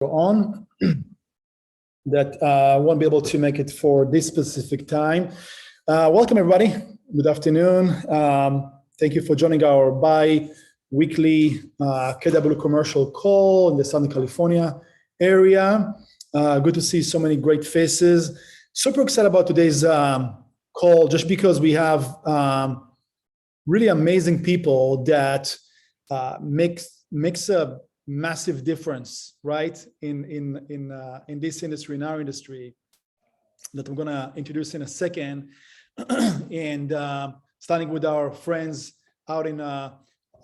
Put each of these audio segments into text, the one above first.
on that won't be able to make it for this specific time. Welcome, everybody. Good afternoon. Thank you for joining our bi-weekly KW Commercial call in the Southern California area. Good to see so many great faces. Super excited about today's call just because we have really amazing people that makes a massive difference, right, in this industry, in our industry, that I'm gonna introduce in a second. And starting with our friends out in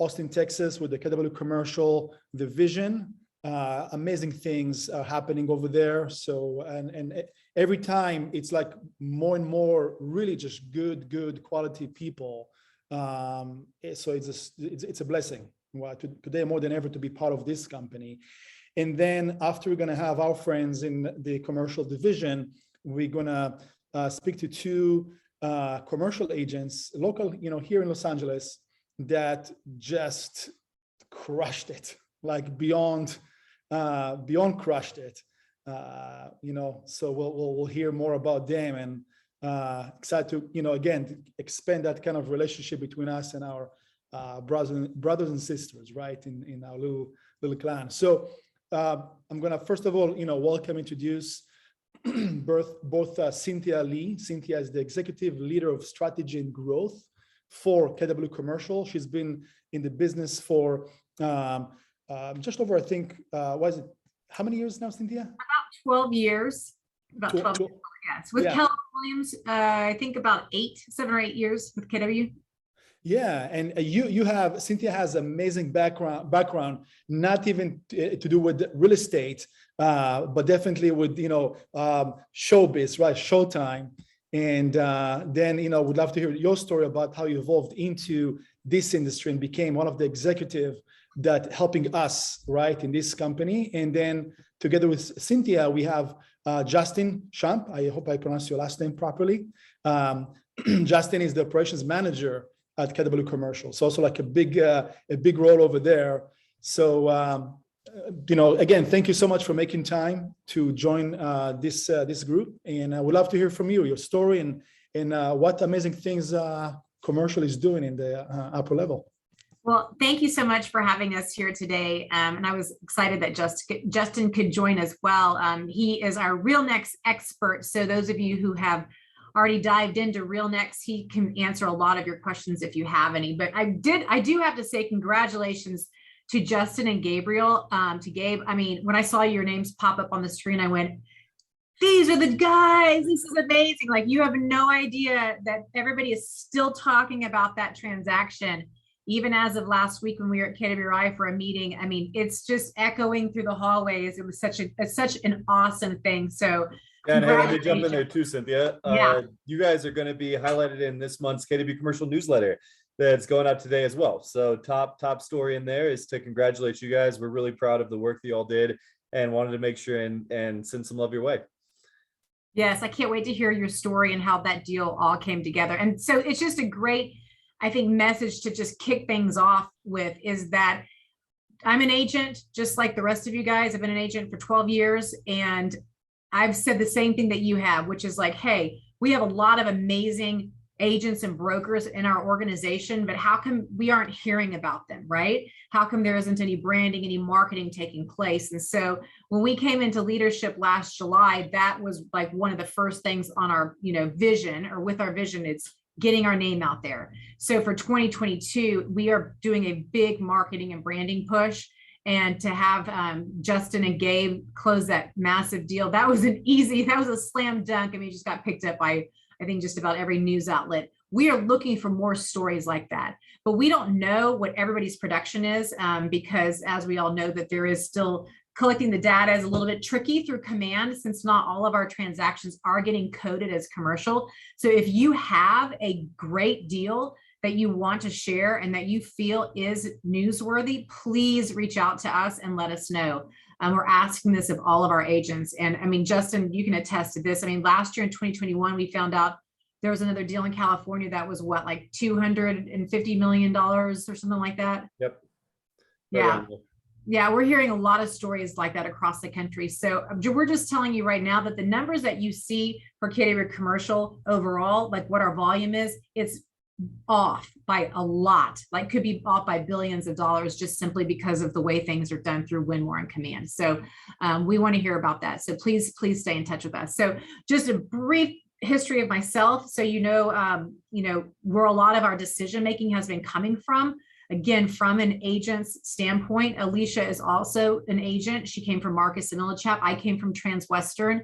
Austin, Texas, with the KW Commercial division. Amazing things are happening over there. So and every time it's like more and more really just good quality people. So it's a blessing. Well, today more than ever to be part of this company. And then after we're gonna have our friends in the commercial division, we're gonna speak to two commercial agents, local, here in Los Angeles, that just crushed it, like beyond crushed it. So we'll hear more about them, and excited to, again, to expand that kind of relationship between us and our brothers and sisters, right, in our little clan. So I'm gonna first of all, welcome, introduce both Cynthia Lee. Cynthia is the executive leader of strategy and growth for KW Commercial. She's been in the business for just over, I think, how many years now, Cynthia? About 12 years. About 12 years, yes. With Keller Williams, I think about 7 or 8 years with KW. Yeah, and Cynthia has amazing background, not even to do with real estate, but definitely with showbiz, right? Showtime. And then would love to hear your story about how you evolved into this industry and became one of the executive that helping us, right, in this company. And then together with Cynthia, we have Justin Shamp. I hope I pronounced your last name properly. Justin is the operations manager at KW Commercial. So also like a big role over there. So, again, thank you so much for making time to join this group. And I would love to hear from you, your story, and what amazing things Commercial is doing in the upper level. Well, thank you so much for having us here today. And I was excited that Justin could join as well. He is our RealNext expert. So those of you who have already dived into RealNext, he can answer a lot of your questions if you have any. But I do have to say congratulations to Justin and Gabriel, to Gabe. I mean, when I saw your names pop up on the screen, I went, these are the guys, this is amazing. Like, you have no idea that everybody is still talking about that transaction. Even as of last week when we were at KWI for a meeting, I mean, it's just echoing through the hallways. It was such an awesome thing. So yeah, and hey, let me jump in there too, Cynthia. Yeah. You guys are going to be highlighted in this month's KW Commercial newsletter that's going out today as well. So top story in there is to congratulate you guys. We're really proud of the work that you all did and wanted to make sure and send some love your way. Yes, I can't wait to hear your story and how that deal all came together. And so it's just a great, I think, message to just kick things off with is that I'm an agent, just like the rest of you guys. I've been an agent for 12 years, and I've said the same thing that you have, which is like, hey, we have a lot of amazing agents and brokers in our organization, but how come we aren't hearing about them, right? How come there isn't any branding, any marketing taking place? And so when we came into leadership last July, that was like one of the first things on our, vision, or with our vision, it's getting our name out there. So for 2022, we are doing a big marketing and branding push. And to have Justin and Gabe close that massive deal, that was a slam dunk. I mean, it just got picked up by, I think, just about every news outlet. We are looking for more stories like that, but we don't know what everybody's production is, because as we all know, that there is still collecting the data is a little bit tricky through command, since not all of our transactions are getting coded as commercial. So if you have a great deal that you want to share and that you feel is newsworthy, please reach out to us and let us know. We're asking this of all of our agents. And I mean, Justin, you can attest to this. I mean, last year in 2021, we found out there was another deal in California that was what, like $250 million or something like that? Yep. Yeah. Yeah, we're hearing a lot of stories like that across the country. So we're just telling you right now that the numbers that you see for KW Commercial overall, like what our volume is, it's off by a lot, like could be off by billions of dollars just simply because of the way things are done through Win More and Command. So we want to hear about that. So please stay in touch with us. So just a brief history of myself. So, where a lot of our decision making has been coming from. Again, from an agent's standpoint, Alicia is also an agent. She came from Marcus and Millichap. I came from Transwestern.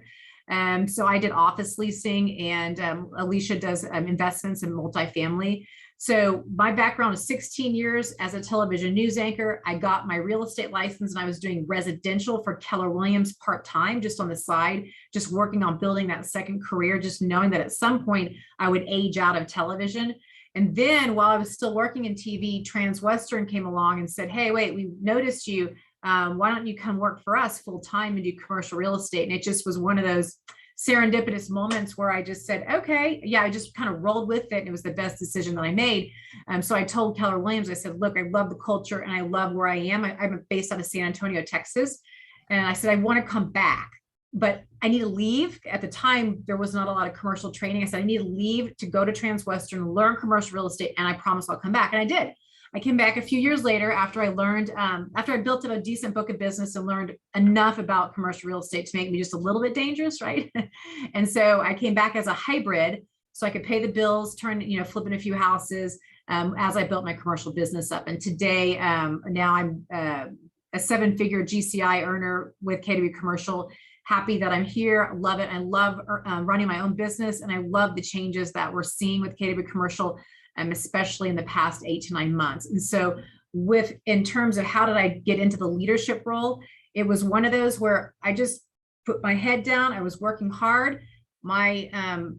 So I did office leasing, and Alicia does investments in multifamily. So my background is 16 years as a television news anchor. I got my real estate license and I was doing residential for Keller Williams part-time, just on the side, just working on building that second career, just knowing that at some point I would age out of television. And then while I was still working in TV, Transwestern came along and said, hey, wait, we noticed you. Why don't you come work for us full time and do commercial real estate? And it just was one of those serendipitous moments where I just said, okay, yeah, I just kind of rolled with it. And it was the best decision that I made. So I told Keller Williams, I said, look, I love the culture and I love where I am. I'm based out of San Antonio, Texas. And I said, I want to come back, but I need to leave. At the time, there was not a lot of commercial training. I said, I need to leave to go to Transwestern, learn commercial real estate, and I promise I'll come back. And I did. I came back a few years later after I learned, after I built up a decent book of business and learned enough about commercial real estate to make me just a little bit dangerous, right? And so I came back as a hybrid so I could pay the bills, flipping a few houses as I built my commercial business up. And today, now I'm a 7-figure GCI earner with KW Commercial. Happy that I'm here. Love it. I love running my own business, and I love the changes that we're seeing with KW Commercial, especially in the past 8 to 9 months. And so in terms of how did I get into the leadership role, it was one of those where I just put my head down. I was working hard. My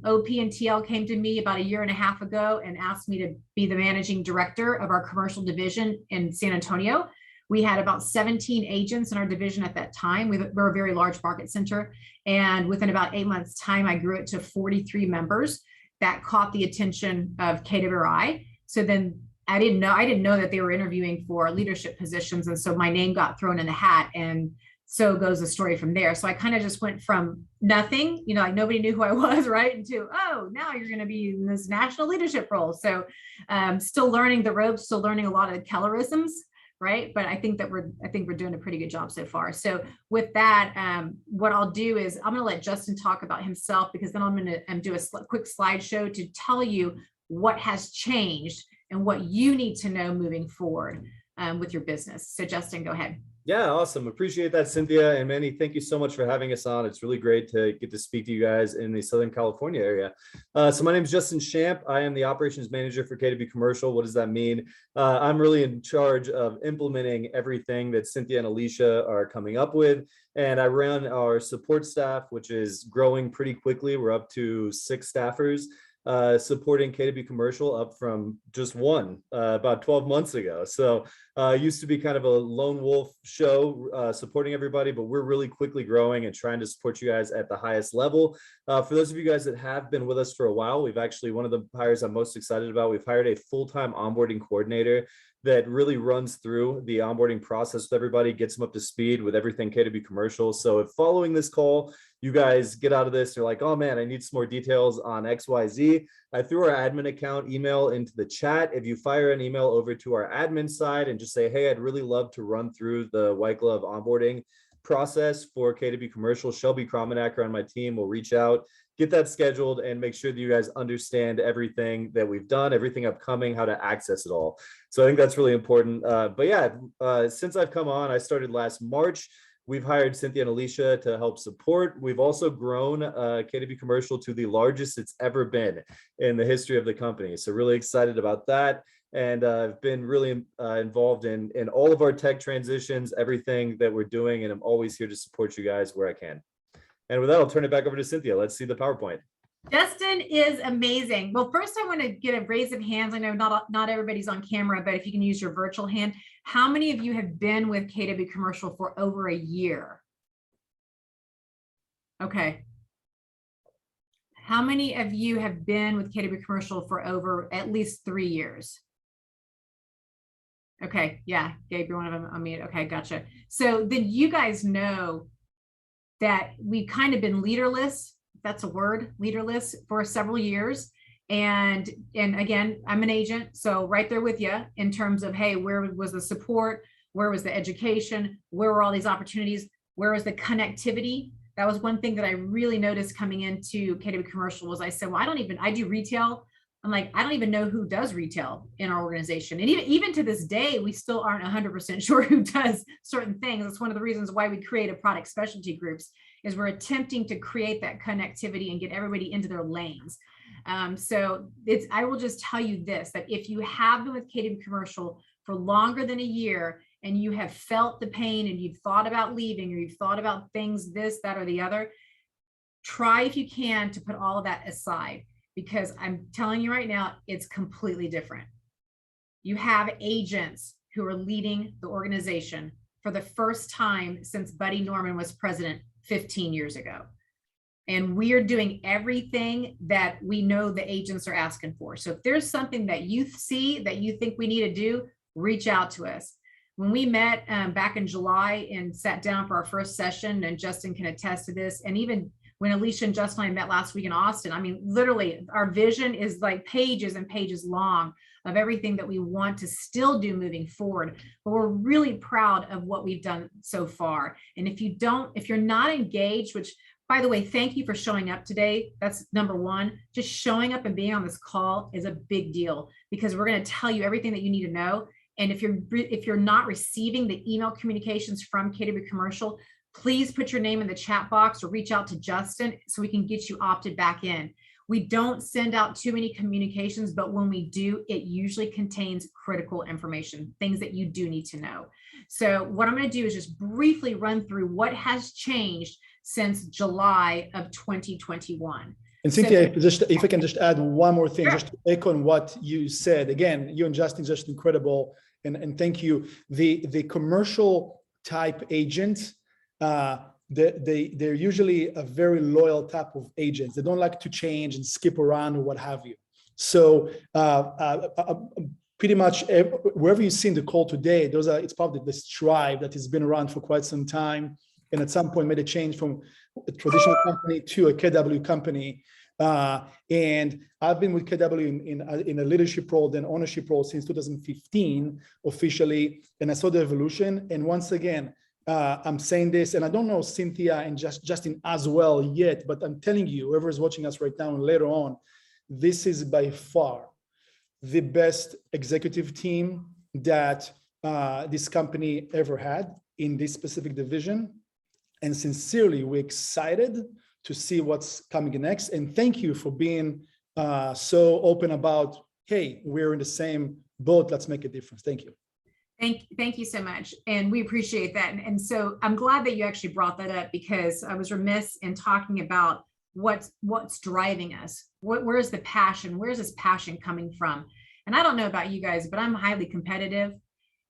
OP and TL came to me about 1.5 years ago and asked me to be the managing director of our commercial division in San Antonio. We had about 17 agents in our division at that time. We're a very large market center. And within about 8 months' time, I grew it to 43 members. That caught the attention of KWI. So then I didn't know that they were interviewing for leadership positions. And so my name got thrown in the hat, and so goes the story from there. So I kind of just went from nothing, like nobody knew who I was, right? Into, oh, now you're going to be in this national leadership role. So still learning the ropes, still learning a lot of the Kellerisms, right? But I think we're doing a pretty good job so far. So with that, what I'll do is I'm going to let Justin talk about himself, because then I'm going to do a quick slideshow to tell you what has changed and what you need to know moving forward with your business. So Justin, go ahead. Yeah, awesome. Appreciate that, Cynthia. And Meny, thank you so much for having us on. It's really great to get to speak to you guys in the Southern California area. So my name is Justin Shamp. I am the operations manager for KW Commercial. What does that mean? I'm really in charge of implementing everything that Cynthia and Alicia are coming up with. And I run our support staff, which is growing pretty quickly. We're up to 6 staffers. Supporting KW Commercial, up from just one about 12 months ago. So used to be kind of a lone wolf show supporting everybody, but we're really quickly growing and trying to support you guys at the highest level. For those of you guys that have been with us for a while, we've actually, one of the hires I'm most excited about, we've hired a full-time onboarding coordinator that really runs through the onboarding process with everybody, gets them up to speed with everything KW Commercial. So if following this call, you guys get out of this, you're like, oh man, I need some more details on XYZ. I threw our admin account email into the chat. If you fire an email over to our admin side and just say, hey, I'd really love to run through the white glove onboarding process for KW Commercial, Shelby Kromenacker on my team will reach out, get that scheduled, and make sure that you guys understand everything that we've done, everything upcoming, how to access it all. So I think that's really important. But yeah, since I've come on, I started last March. We've hired Cynthia and Alicia to help support. We've also grown KW Commercial to the largest it's ever been in the history of the company. So really excited about that. And I've been really involved in all of our tech transitions, everything that we're doing, and I'm always here to support you guys where I can. And with that, I'll turn it back over to Cynthia. Let's see the PowerPoint. Justin is amazing. Well, first I want to get a raise of hands. I know not everybody's on camera, but if you can use your virtual hand, how many of you have been with KW Commercial for over a year? Okay. How many of you have been with KW Commercial for over at least 3 years? Okay. Yeah. Gabriel, one of them. I mean, okay. Gotcha. So then you guys know that we've kind of been leaderless. If that's a word, leaderless for several years. And again, I'm an agent. So right there with you in terms of, hey, where was the support? Where was the education? Where were all these opportunities? Where was the connectivity? That was one thing that I really noticed coming into KW Commercial was I said, well, I do retail. I'm like, I don't even know who does retail in our organization. And even to this day, we still aren't 100% sure who does certain things. That's one of the reasons why we created product specialty groups, is we're attempting to create that connectivity and get everybody into their lanes. So I will just tell you this, that if you have been with KW Commercial for longer than a year and you have felt the pain and you've thought about leaving, or you've thought about things, this, that, or the other, try if you can to put all of that aside, because I'm telling you right now, it's completely different. You have agents who are leading the organization for the first time since Buddy Norman was president 15 years ago. And we are doing everything that we know the agents are asking for. So if there's something that you see that you think we need to do, reach out to us. When we met back in July and sat down for our first session, and Justin can attest to this, and even when Alicia and Justin and I met last week in Austin, I mean, literally our vision is like pages and pages long of everything that we want to still do moving forward. But we're really proud of what we've done so far. And if you're not engaged, which, by the way, thank you for showing up today. That's number one. Just showing up and being on this call is a big deal, because we're going to tell you everything that you need to know. And if you're not receiving the email communications from KW Commercial, please put your name in the chat box or reach out to Justin so we can get you opted back in. We don't send out too many communications, but when we do, it usually contains critical information, things that you do need to know. So what I'm going to do is just briefly run through what has changed since July of 2021. And Cynthia, if I can just add one more thing, Sure. just to echo on what you said. Again, you and Justin just incredible, and thank you. The commercial type agent, they're usually a very loyal type of agents. They don't like to change and skip around or what have you. So pretty much wherever you see in the call today, it's probably this tribe that has been around for quite some time, and at some point made a change from a traditional company to a KW company. And I've been with KW in a leadership role, then ownership role since 2015 officially, and I saw the evolution. And once again, I'm saying this, and I don't know Cynthia and Justin as well yet, but I'm telling you, whoever is watching us right now and later on, this is by far the best executive team that this company ever had in this specific division. And sincerely, we're excited to see what's coming next. And thank you for being so open about, hey, we're in the same boat, let's make a difference. Thank you. Thank you so much. And we appreciate that. And so I'm glad that you actually brought that up, because I was remiss in talking about what's driving us. Where's the passion? Where's this passion coming from? And I don't know about you guys, but I'm highly competitive.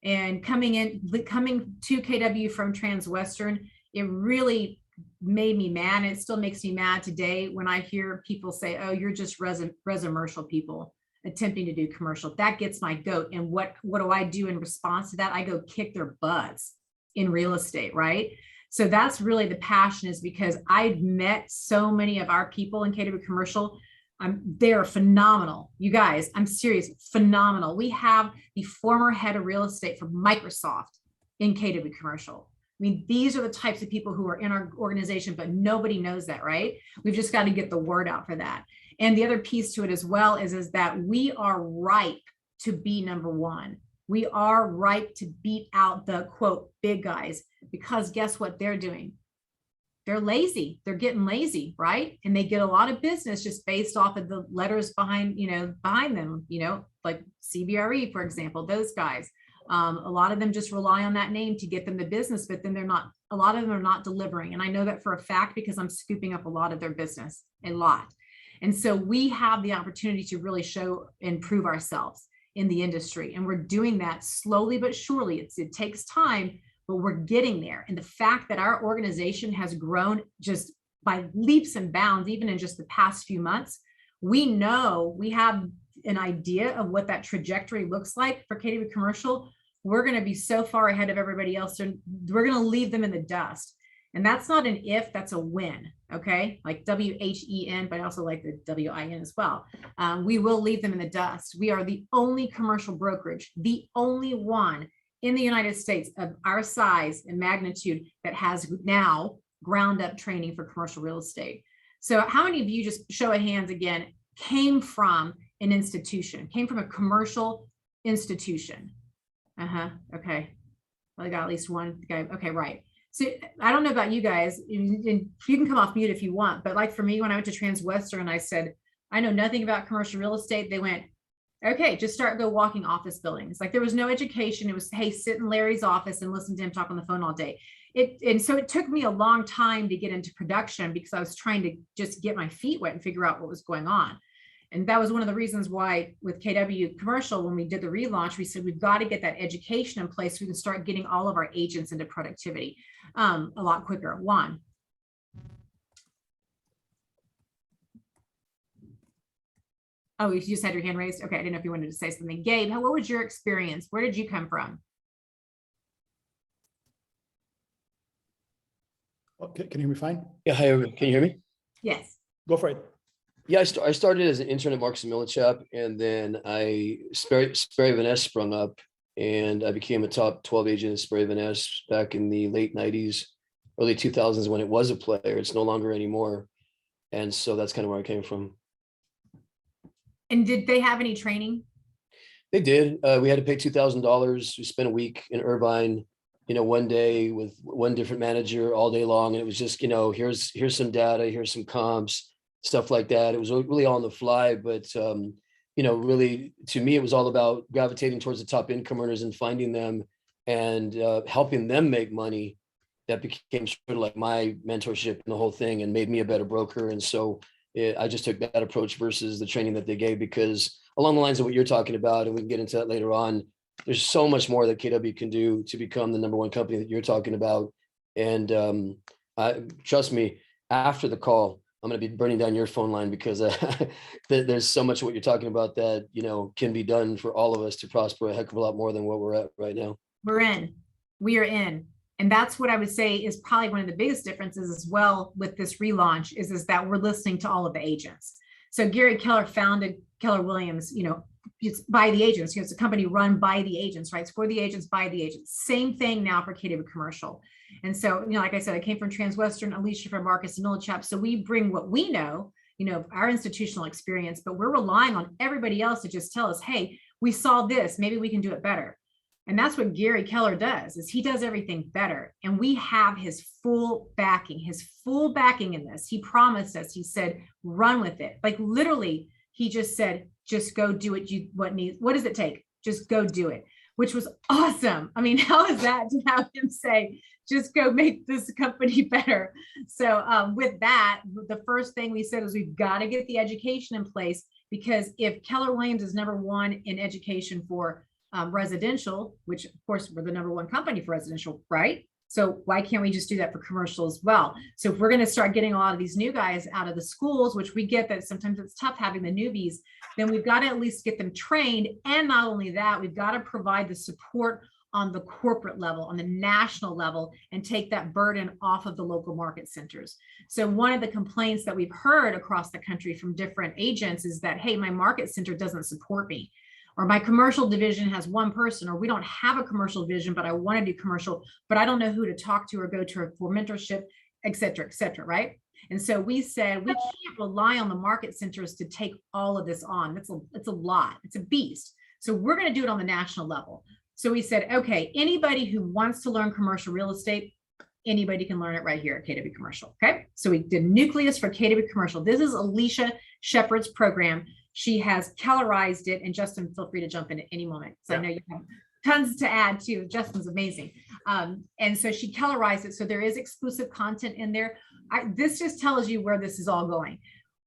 And coming to KW from Transwestern, it really made me mad. It still makes me mad today when I hear people say, oh, you're just residential people attempting to do commercial. That gets my goat. And what do I do in response to that? I go kick their butts in real estate, right? So that's really the passion, is because I've met so many of our people in KW Commercial. They're phenomenal. You guys, I'm serious, phenomenal. We have the former head of real estate for Microsoft in KW Commercial. I mean, these are the types of people who are in our organization, but nobody knows that, right? We've just got to get the word out for that. And the other piece to it as well is that we are ripe to be number one. We are ripe to beat out the quote big guys, because guess what they're doing? They're lazy. They're getting lazy, right? And they get a lot of business just based off of the letters behind them, like CBRE, for example, those guys. A lot of them just rely on that name to get them the business, but then a lot of them are not delivering. And I know that for a fact, because I'm scooping up a lot of their business, a lot. And so we have the opportunity to really show and prove ourselves in the industry. And we're doing that slowly but surely. It takes time, but we're getting there. And the fact that our organization has grown just by leaps and bounds, even in just the past few months, we know we have an idea of what that trajectory looks like for KW Commercial. we're going to be so far ahead of everybody else. We're going to leave them in the dust. And that's not an if, that's a win. Okay. Like WHEN, but I also like the WIN as well. We will leave them in the dust. We are the only commercial brokerage, the only one in the United States of our size and magnitude that has now ground up training for commercial real estate. So how many of you, just show of hands again, came from an institution, came from a commercial institution? Okay. Well, I got at least one guy. Okay, right. So I don't know about you guys, and you can come off mute if you want, but like for me, when I went to Transwestern and I said, I know nothing about commercial real estate, they went, okay, just go walking office buildings. Like there was no education. It was, hey, sit in Larry's office and listen to him talk on the phone all day. And so it took me a long time to get into production because I was trying to just get my feet wet and figure out what was going on. And that was one of the reasons why with KW Commercial, when we did the relaunch, we said, we've got to get that education in place so we can start getting all of our agents into productivity a lot quicker. Juan. Oh, you just had your hand raised? Okay, I didn't know if you wanted to say something. Gabe, what was your experience? Where did you come from? Okay, can you hear me fine? Yeah, hi, everyone. Can you hear me? Yes. Go for it. Yeah, I started as an intern at Marcus & Millichap, and then Sperry Van Ness sprung up, and I became a top 12 agent at Sperry Van Ness back in the late 90s, early 2000s when it was a player. It's no longer anymore. And so that's kind of where I came from. And did they have any training? They did. We had to pay $2,000. We spent a week in Irvine, one day with one different manager all day long. And it was just, here's some data, here's some comps, stuff like that. It was really all on the fly, but really to me, it was all about gravitating towards the top income earners and finding them and helping them make money. That became sort of like my mentorship and the whole thing, and made me a better broker. And so I just took that approach versus the training that they gave, because along the lines of what you're talking about, and we can get into that later on, there's so much more that KW can do to become the #1 company that you're talking about. And trust me, after the call, I'm going to be burning down your phone line, because there's so much of what you're talking about that, can be done for all of us to prosper a heck of a lot more than what we're at right now. We are in. And that's what I would say is probably one of the biggest differences as well with this relaunch is that we're listening to all of the agents. So Gary Keller founded Keller Williams, it's by the agents. It's a company run by the agents, right? It's for the agents, by the agents. Same thing now for KW Commercial. And so, like I said, I came from Transwestern, Alicia from Marcus & Millichap. So we bring what we know, our institutional experience, but we're relying on everybody else to just tell us, hey, we saw this, maybe we can do it better. And that's what Gary Keller does, is he does everything better. And we have his full backing in this. He promised us, he said, run with it. Like literally, he just said, just go do it. What does it take? Just go do it, which was awesome. I mean, how is that to have him say, just go make this company better? So with that, the first thing we said is we've got to get the education in place, because if Keller Williams is #1 in education for residential, which of course we're the #1 company for residential, right? So why can't we just do that for commercial as well? So if we're going to start getting a lot of these new guys out of the schools, which we get that sometimes it's tough having the newbies, then we've got to at least get them trained. And not only that, we've got to provide the support on the corporate level, on the national level, and take that burden off of the local market centers. So one of the complaints that we've heard across the country from different agents is that, hey, my market center doesn't support me, or my commercial division has one person, or we don't have a commercial division, but I want to do commercial, but I don't know who to talk to or go to for mentorship, et cetera, right? And so we said, we can't rely on the market centers to take all of this on. It's a lot, it's a beast. So we're going to do it on the national level. So we said, okay, anybody who wants to learn commercial real estate, anybody can learn it right here at KW Commercial. Okay. So we did Nucleus for KW Commercial. This is Alicia Shepard's program. She has Kellerized it, and Justin, feel free to jump in at any moment. So I know you have tons to add too. Justin's amazing. And so she Kellerized it. So there is exclusive content in there. This just tells you where this is all going.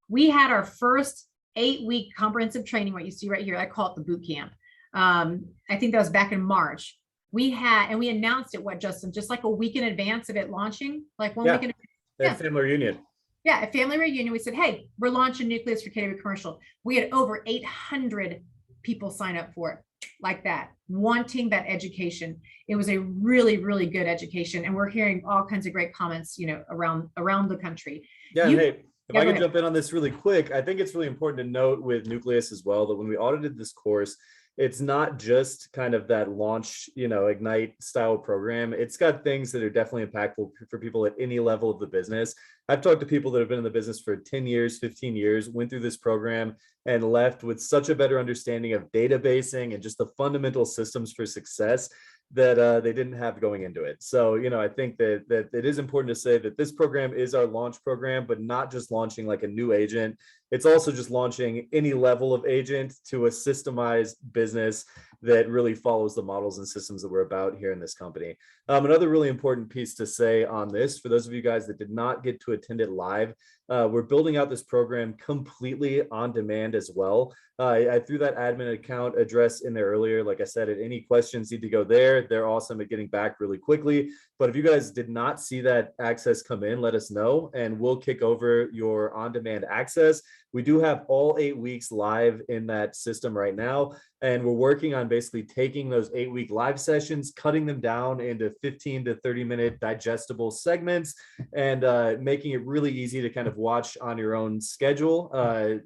We had our first 8-week comprehensive training, what you see right here. I call it the boot camp. I think that was back in March. We announced it, Justin, just like a week in advance of it launching, like 1 week in advance. Family reunion. Yeah, a family reunion. We said, hey, we're launching Nucleus for KW Commercial. We had over 800 people sign up for it. like that, wanting that education. It was a really, really good education. And we're hearing all kinds of great comments, around the country. Yeah, You- hey, if Yeah, I go could ahead. jump in on this really quick, I think it's really important to note with Nucleus as well that when we audited this course, it's not just kind of that launch, Ignite style program. It's got things that are definitely impactful for people at any level of the business. I've talked to people that have been in the business for 10 years, 15 years, went through this program and left with such a better understanding of databasing and just the fundamental systems for success that they didn't have going into it. So, I think that it is important to say that this program is our launch program, but not just launching like a new agent. It's also just launching any level of agent to a systemized business that really follows the models and systems that we're about here in this company. Another really important piece to say on this, for those of you guys that did not get to attend it live, we're building out this program completely on demand as well. I threw that admin account address in there earlier. Like I said, any questions need to go there. They're awesome at getting back really quickly. But if you guys did not see that access come in, let us know and we'll kick over your on-demand access. We do have all 8 weeks live in that system right now. And we're working on basically taking those 8-week live sessions, cutting them down into 15 to 30-minute digestible segments, and making it really easy to kind of watch on your own schedule.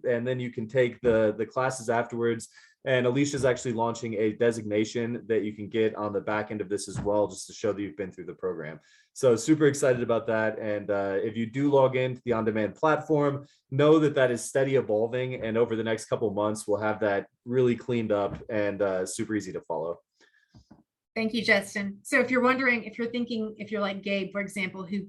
And then you can take the classes afterwards. And Alicia's actually launching a designation that you can get on the back end of this as well, just to show that you've been through the program. So super excited about that. And if you do log into the on-demand platform, know that that is steady evolving. And over the next couple months, we'll have that really cleaned up and super easy to follow. Thank you, Justin. So if you're wondering, if you're thinking, if you're like Gabe, for example, who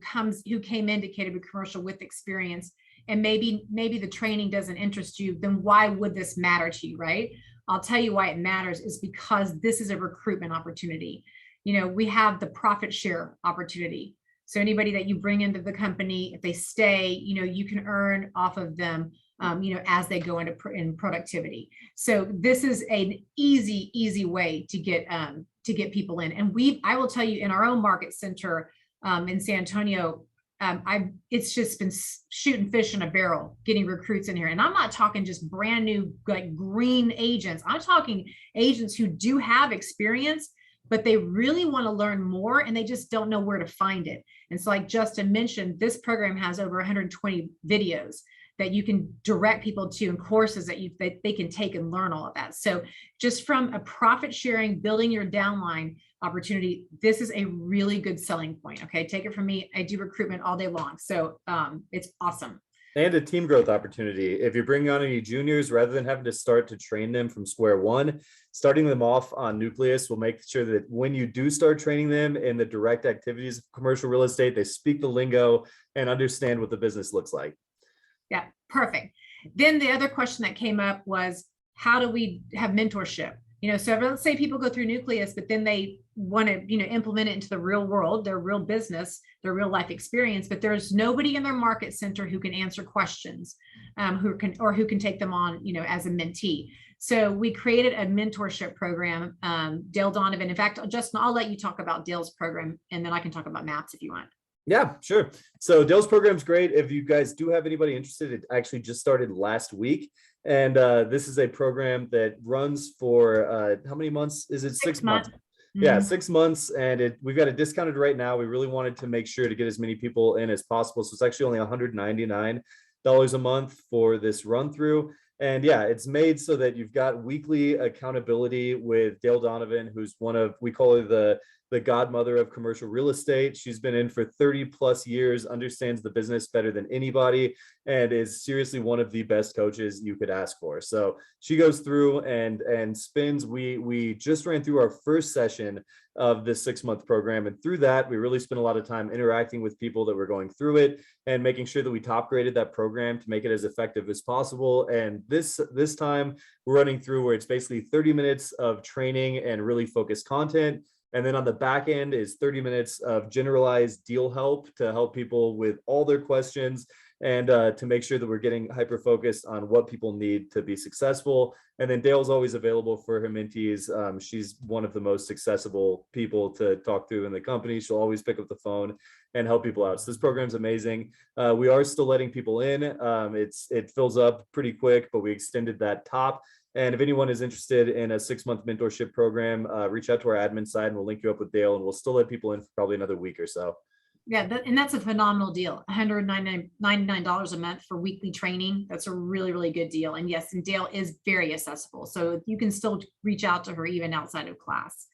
came into KW Commercial with experience, and maybe the training doesn't interest you, then why would this matter to you, right? I'll tell you why it matters is because this is a recruitment opportunity. We have the profit share opportunity. So anybody that you bring into the company, if they stay, you can earn off of them, as they go into in productivity. So this is an easy way to get people in. And I will tell you, in our own market center in San Antonio, it's just been shooting fish in a barrel, getting recruits in here. And I'm not talking just brand new, like green agents. I'm talking agents who do have experience, but they really want to learn more and they just don't know where to find it. And so like Justin mentioned, this program has over 120 videos that you can direct people to, and courses that they can take and learn all of that. So just from a profit sharing, building your downline opportunity, this is a really good selling point. Okay, take it from me. I do recruitment all day long. So it's awesome. And a team growth opportunity. If you're bringing on any juniors, rather than having to start to train them from square one, starting them off on Nucleus will make sure that when you do start training them in the direct activities of commercial real estate, they speak the lingo and understand what the business looks like. Yeah, perfect. Then the other question that came up was, how do we have mentorship? So let's say people go through Nucleus, but then they want to, implement it into the real world, their real business, their real life experience, but there's nobody in their market center who can answer questions, who can take them on, as a mentee. So we created a mentorship program, Dale Donovan. In fact, Justin, I'll let you talk about Dale's program, and then I can talk about MAPS if you want. Yeah, sure. So Dale's program's great. If you guys do have anybody interested, it actually just started last week. And this is a program that runs for how many months? Is it 6 months? Mm-hmm. Yeah, 6 months. And we've got it discounted right now. We really wanted to make sure to get as many people in as possible. So it's actually only $199 a month for this run through. And yeah, it's made so that you've got weekly accountability with Dale Donovan, who's we call her the godmother of commercial real estate. She's been in for 30 plus years, understands the business better than anybody, and is seriously one of the best coaches you could ask for. So she goes through and spins. We just ran through our first session of this 6-month program. And through that, we really spent a lot of time interacting with people that were going through it and making sure that we top graded that program to make it as effective as possible. And this time we're running through where it's basically 30 minutes of training and really focused content. And then on the back end is 30 minutes of generalized deal help to help people with all their questions and to make sure that we're getting hyper-focused on what people need to be successful. And then Dale's always available for her mentees. She's one of the most accessible people to talk to in the company. She'll always pick up the phone and help people out. So this program's amazing. We are still letting people in. It fills up pretty quick, but we extended that top And if anyone is interested in a 6-month mentorship program, reach out to our admin side and we'll link you up with Dale, and we'll still let people in for probably another week or so. Yeah, and that's a phenomenal deal. $199 a month for weekly training. That's a really, really good deal. And yes, and Dale is very accessible. So you can still reach out to her even outside of class.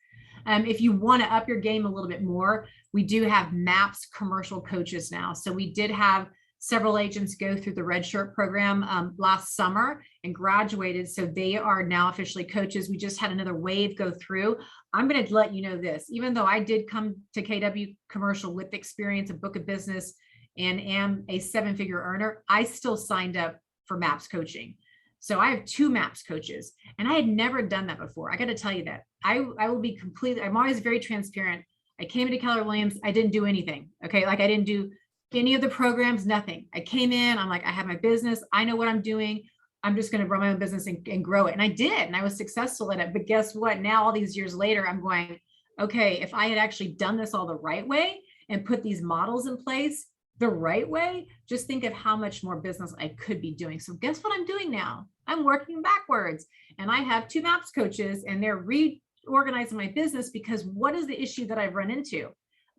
If you want to up your game a little bit more, we do have MAPS commercial coaches now. So we did have several agents go through the Red Shirt program last summer and graduated. So they are now officially coaches. We just had another wave go through. I'm going to let you know this, even though I did come to KW Commercial with experience, a book of business, and am a 7-figure earner, I still signed up for MAPS coaching. So I have 2 MAPS coaches, and I had never done that before. I got to tell you that. I will be completely, I'm always very transparent. I came into Keller Williams, I didn't do anything. Okay. Like I didn't do any of the programs, nothing. I came in, I'm like, I have my business. I know what I'm doing. I'm just going to run my own business and grow it. And I did, and I was successful at it. But guess what? Now, all these years later, I'm going, okay, if I had actually done this all the right way and put these models in place the right way, just think of how much more business I could be doing. So guess what I'm doing now? I'm working backwards, and I have 2 MAPS coaches, and they're reorganizing my business because what is the issue that I've run into?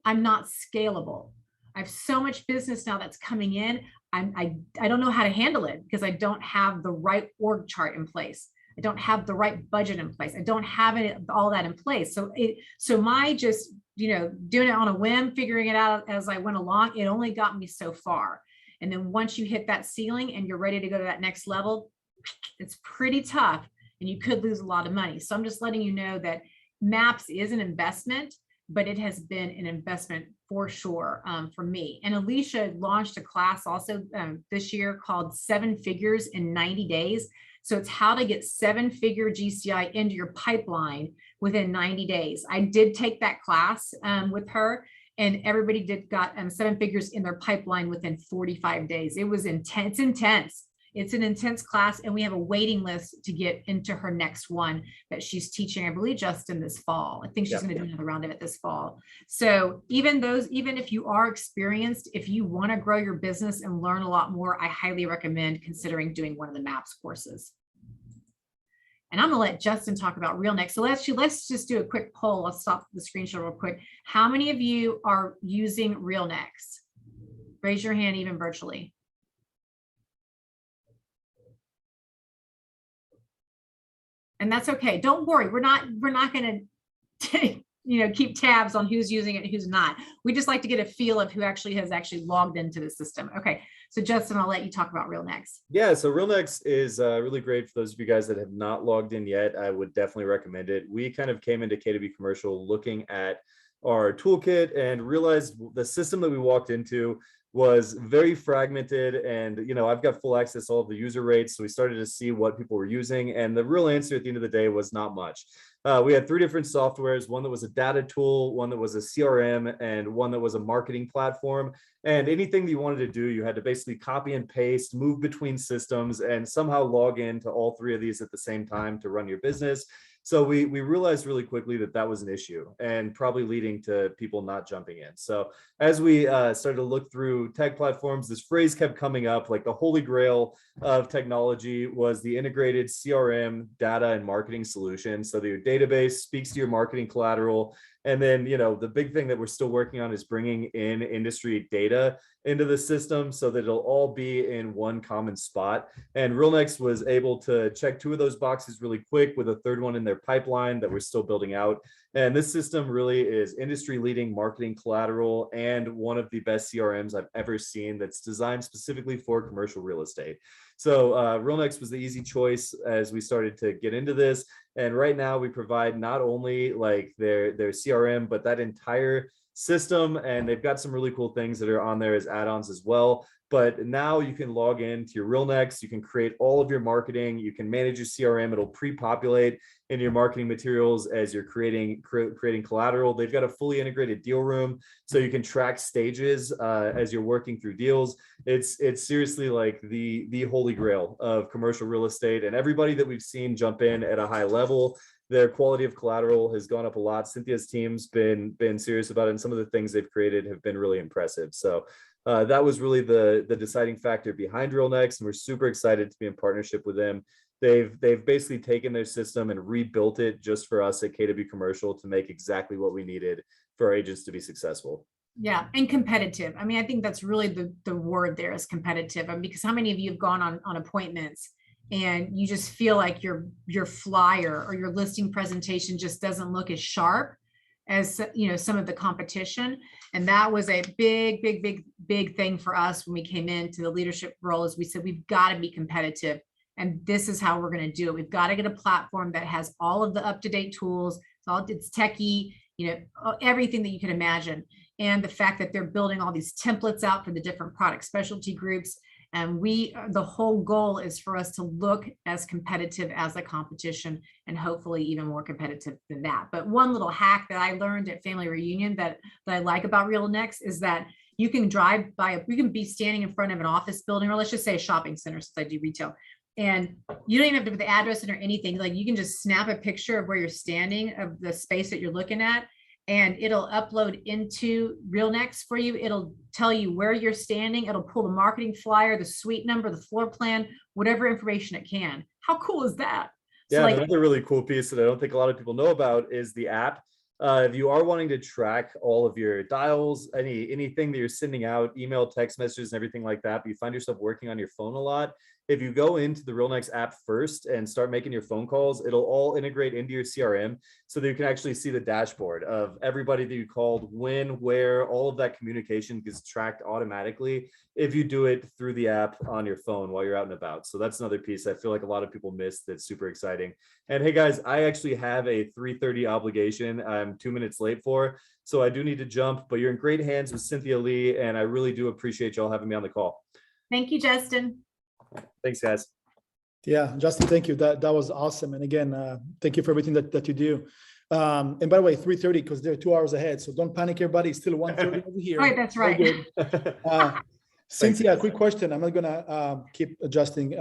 I'm not scalable. I have so much business now that's coming in. I don't know how to handle it because I don't have the right org chart in place. I don't have the right budget in place. I don't have all that in place. So my just, doing it on a whim, figuring it out as I went along, it only got me so far. And then once you hit that ceiling and you're ready to go to that next level, it's pretty tough and you could lose a lot of money. So I'm just letting you know that MAPS is an investment, but it has been an investment for sure for me. And Alicia launched a class also this year called 7 Figures in 90 Days. So it's how to get 7-figure GCI into your pipeline within 90 days. I did take that class with her, and everybody got 7 figures in their pipeline within 45 days. It was intense. It's an intense class, and we have a waiting list to get into her next one that she's teaching, I believe, Justin, this fall. I think she's going to do another round of it this fall. So even if you are experienced, if you want to grow your business and learn a lot more, I highly recommend considering doing one of the MAPS courses. And I'm going to let Justin talk about RealNext. So let's just do a quick poll. Let's stop the screen share real quick. How many of you are using RealNext? Raise your hand, even virtually. And that's okay. Don't worry. We're not going to, keep tabs on who's using it and who's not. We just like to get a feel of who has logged into the system. Okay. So Justin, I'll let you talk about RealNext. Yeah. So RealNext is really great for those of you guys that have not logged in yet. I would definitely recommend it. We kind of came into KW Commercial looking at our toolkit and realized the system that we walked into was very fragmented, and I've got full access to all of the user rates, so we started to see what people were using, and the real answer at the end of the day was not much. We had 3 different softwares, one that was a data tool, one that was a CRM, and one that was a marketing platform. And anything that you wanted to do, you had to basically copy and paste, move between systems, and somehow log into all 3 of these at the same time to run your business. So we realized really quickly that was an issue, and probably leading to people not jumping in. So as we started to look through tech platforms, this phrase kept coming up, like the holy grail of technology was the integrated CRM data and marketing solution. So that your database speaks to your marketing collateral. And then, the big thing that we're still working on is bringing in industry data into the system so that it'll all be in one common spot. And RealNext was able to check 2 of those boxes really quick, with a 3rd one in their pipeline that we're still building out. And this system really is industry leading marketing collateral and one of the best CRMs I've ever seen that's designed specifically for commercial real estate. So RealNext was the easy choice as we started to get into this. And right now we provide not only like their CRM, but that entire system. And they've got some really cool things that are on there as add-ons as well. But now you can log into your RealNext, you can create all of your marketing, you can manage your CRM, it'll pre-populate in your marketing materials as you're creating collateral. They've got a fully integrated deal room, so you can track stages as you're working through deals. It's seriously like the holy grail of commercial real estate, and everybody that we've seen jump in at a high level, their quality of collateral has gone up a lot. Cynthia's team's been serious about it, and some of the things they've created have been really impressive. So that was really the deciding factor behind RealNext, and we're super excited to be in partnership with them. they've basically taken their system and rebuilt it just for us at KW Commercial to make exactly what we needed for our agents to be successful. Yeah, and competitive. I mean, I think that's really the word there is competitive. Because how many of you have gone on appointments and you just feel like your flyer or your listing presentation just doesn't look as sharp as, you know, some of the competition. And that was a big thing for us when we came into the leadership role, is we said, we've got to be competitive. And this is how we're going to do it. We've got to get a platform that has all of the up-to-date tools. It's techie, you know, everything that you can imagine. And the fact that they're building all these templates out for the different product specialty groups. And the whole goal is for us to look as competitive as the competition, and hopefully even more competitive than that. But one little hack that I learned at Family Reunion that I like about RealNext is that you can drive by, you can be standing in front of an office building, or let's just say a shopping center, since I do retail. And you don't even have to put the address in or anything. Like, you can just snap a picture of where you're standing, of the space that you're looking at, and it'll upload into RealNext for you. It'll tell you where you're standing. It'll pull the marketing flyer, the suite number, the floor plan, whatever information it can. How cool is that? Yeah, So, like, another really cool piece that I don't think a lot of people know about is the app. If you are wanting to track all of your dials, anything that you're sending out, email, text messages, and everything like that, but you find yourself working on your phone a lot, if you go into the RealNext app first and start making your phone calls, it'll all integrate into your CRM so that you can actually see the dashboard of everybody that you called, when, where, all of that communication gets tracked automatically if you do it through the app on your phone while you're out and about. So that's another piece I feel like a lot of people miss that's super exciting. And hey guys, I actually have a 3:30 obligation I'm 2 minutes late for, so I do need to jump, but you're in great hands with Cynthia Lee, and I really do appreciate y'all having me on the call. thank you, Justin. Thanks, guys. Yeah, Justin, thank you. That was awesome. And again, thank you for everything that you do. And by the way, 3:30, because they're 2 hours ahead. So don't panic, everybody. It's still 1:30 over here. Right, that's All right. good. Cynthia, quick question. I'm not gonna keep adjusting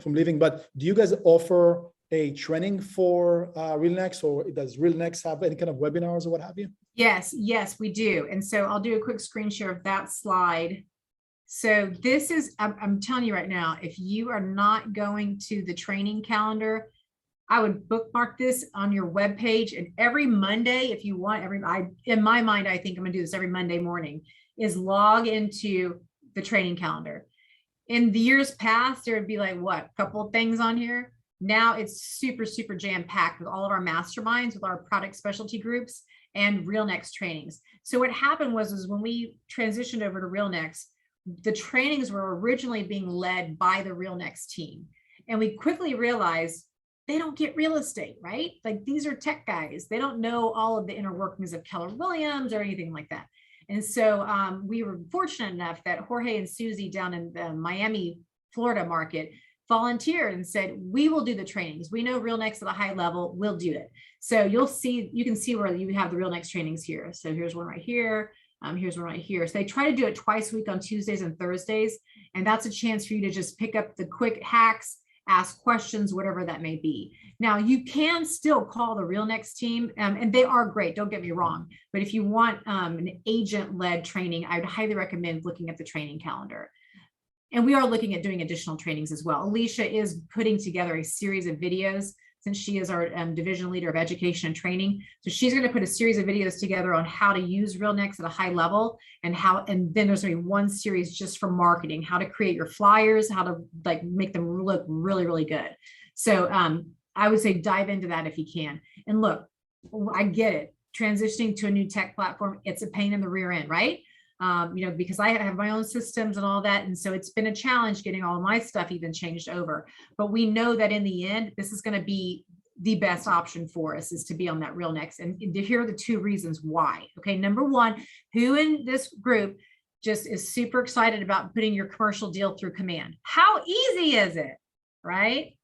from leaving, but do you guys offer a training for RealNext, or does RealNext have any kind of webinars or what have you? Yes, we do. And so I'll do a quick screen share of that slide. So this is, I'm telling you right now, if you are not going to the training calendar, I would bookmark this on your webpage. And every Monday, if you want, in my mind, I think I'm gonna do this every Monday morning, is log into the training calendar. In the years past, there would be like, what, a couple of things on here. Now it's super jam-packed with all of our masterminds, with our product specialty groups and RealNext trainings. So what happened was when we transitioned over to RealNext, the trainings were originally being led by the RealNext team. And we quickly realized they don't get real estate, right? Like, these are tech guys. They don't know all of the inner workings of Keller Williams or anything like that. And so we were fortunate enough that Jorge and Susie down in the Miami, Florida market volunteered and said, we will do the trainings. We know RealNext at a high level, we'll do it. So you can see where you have the RealNext trainings here. So here's one right here. Here's one right here. So they try to do it twice a week on Tuesdays and Thursdays. And that's a chance for you to just pick up the quick hacks, ask questions, whatever that may be. Now, you can still call the RealNext team, and they are great, don't get me wrong. But if you want an agent-led training, I would highly recommend looking at the training calendar. And we are looking at doing additional trainings as well. Alicia is putting together a series of videos, since she is our division leader of education and training. So she's going to put a series of videos together on how to use RealNext at a high level, and then there's going to be one series just for marketing, how to create your flyers, how to like make them look really good. So I would say dive into that if you can. And look, I get it. Transitioning to a new tech platform, it's a pain in the rear end, right? Because I have my own systems and all that. And so it's been a challenge getting all of my stuff even changed over. But we know that in the end, this is going to be the best option for us, is to be on that RealNext. And here are the two reasons why. Okay, number one, who in this group just is super excited about putting your commercial deal through Command? How easy is it, right?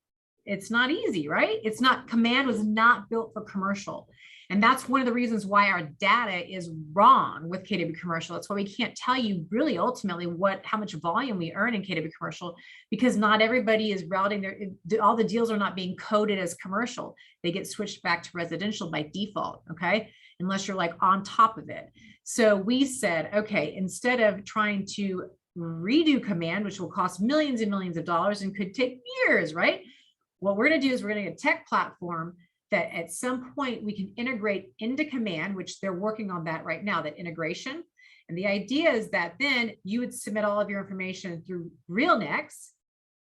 It's not easy, right? It's not, Command was not built for commercial. And that's one of the reasons why our data is wrong with KW Commercial. That's why we can't tell you really ultimately how much volume we earn in KW Commercial, because not everybody is routing all the deals are not being coded as commercial. They get switched back to residential by default, okay? Unless you're like on top of it. So we said, okay, instead of trying to redo Command, which will cost millions and millions of dollars and could take years, right? what we're going to do is we're going to get a tech platform that at some point we can integrate into Command, which they're working on that right now, that integration. And the idea is that then you would submit all of your information through RealNext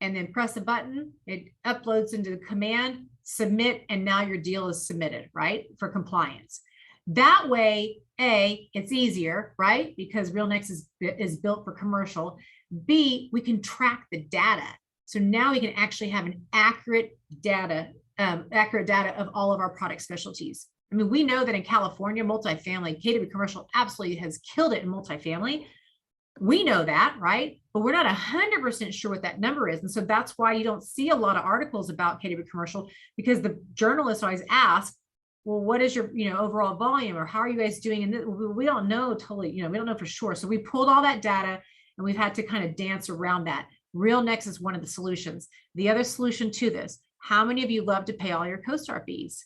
and then press a button, it uploads into the Command, submit, and now your deal is submitted, right, for compliance. That way, A, it's easier, right, because RealNext is built for commercial. B, we can track the data. So now we can actually have an accurate data of all of our product specialties. I mean, we know that in California, multifamily, KW Commercial absolutely has killed it in multifamily. We know that, right? But we're not 100% sure what that number is. And so that's why you don't see a lot of articles about KW Commercial, because the journalists always ask, well, what is your, overall volume, or how are you guys doing? And we don't know totally, we don't know for sure. So we pulled all that data and we've had to kind of dance around that. RealNext is one of the solutions. The other solution to this, how many of you love to pay all your CoStar fees?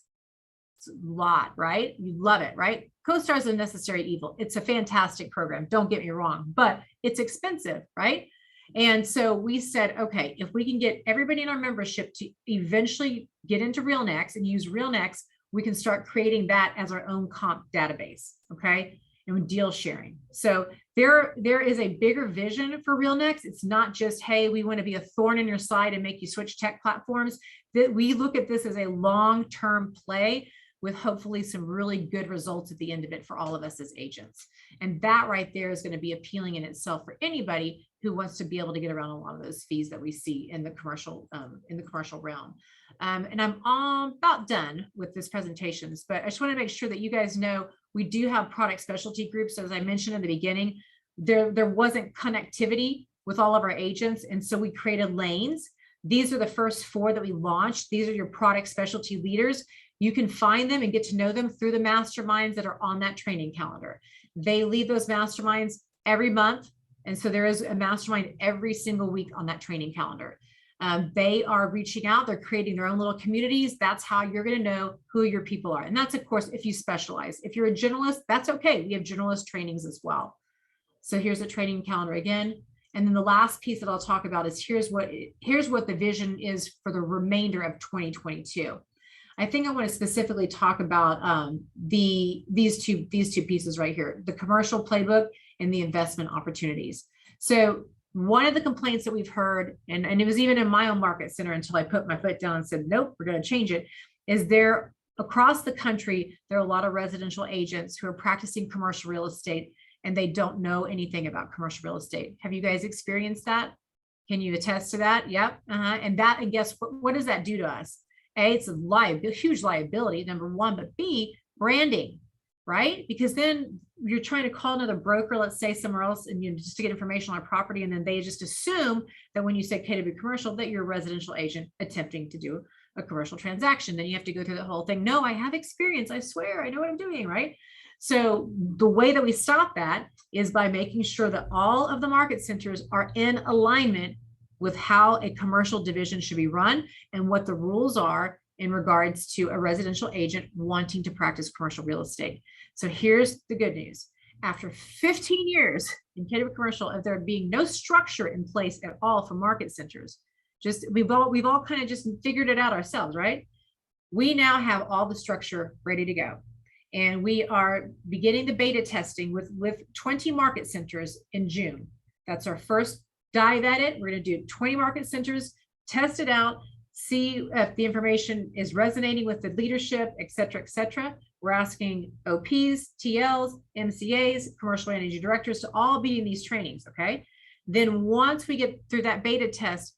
It's a lot, right? You love it, right? CoStar is a necessary evil. It's a fantastic program. Don't get me wrong, but it's expensive, right? And so we said, okay, if we can get everybody in our membership to eventually get into RealNext and use RealNext, we can start creating that as our own comp database, okay? And deal sharing. So there is a bigger vision for RealNext. It's not just, hey, we want to be a thorn in your side and make you switch tech platforms. That we look at this as a long-term play with hopefully some really good results at the end of it for all of us as agents. And that right there is going to be appealing in itself for anybody who wants to be able to get around a lot of those fees that we see in the commercial realm. And I'm about done with this presentations, but I just want to make sure that you guys know we do have product specialty groups. As I mentioned in the beginning, there wasn't connectivity with all of our agents. And so we created lanes. These are the first 4 that we launched. These are your product specialty leaders. You can find them and get to know them through the masterminds that are on that training calendar. They lead those masterminds every month. And so there is a mastermind every single week on that training calendar. They are reaching out, they're creating their own little communities. That's how you're going to know who your people are. And that's, of course, if you specialize. If you're a generalist, that's okay. We have generalist trainings as well. So here's the training calendar again. And then the last piece that I'll talk about is here's what the vision is for the remainder of 2022. I think I want to specifically talk about these two pieces right here, the commercial playbook and the investment opportunities. So one of the complaints that we've heard, and it was even in my own market center until I put my foot down and said, nope, we're going to change it, is there across the country, there are a lot of residential agents who are practicing commercial real estate and they don't know anything about commercial real estate. Have you guys experienced that? Can you attest to that? Yep. And guess what does that do to us? A, it's a huge liability, number one, but B, branding, right? Because then you're trying to call another broker, let's say somewhere else, and just to get information on a property, and then they just assume that when you say KW Commercial, that you're a residential agent attempting to do a commercial transaction. Then you have to go through the whole thing. No, I have experience. I swear, I know what I'm doing, right? So the way that we stop that is by making sure that all of the market centers are in alignment with how a commercial division should be run and what the rules are in regards to a residential agent wanting to practice commercial real estate. So here's the good news. After 15 years in KW Commercial, of there being no structure in place at all for market centers, we've all kind of just figured it out ourselves, right? We now have all the structure ready to go. And we are beginning the beta testing with 20 market centers in June. That's our first dive at it. We're going to do 20 market centers, test it out, see if the information is resonating with the leadership, et cetera, et cetera. We're asking OPs, TLs, MCAs, commercial energy directors to all be in these trainings, okay? Then once we get through that beta test,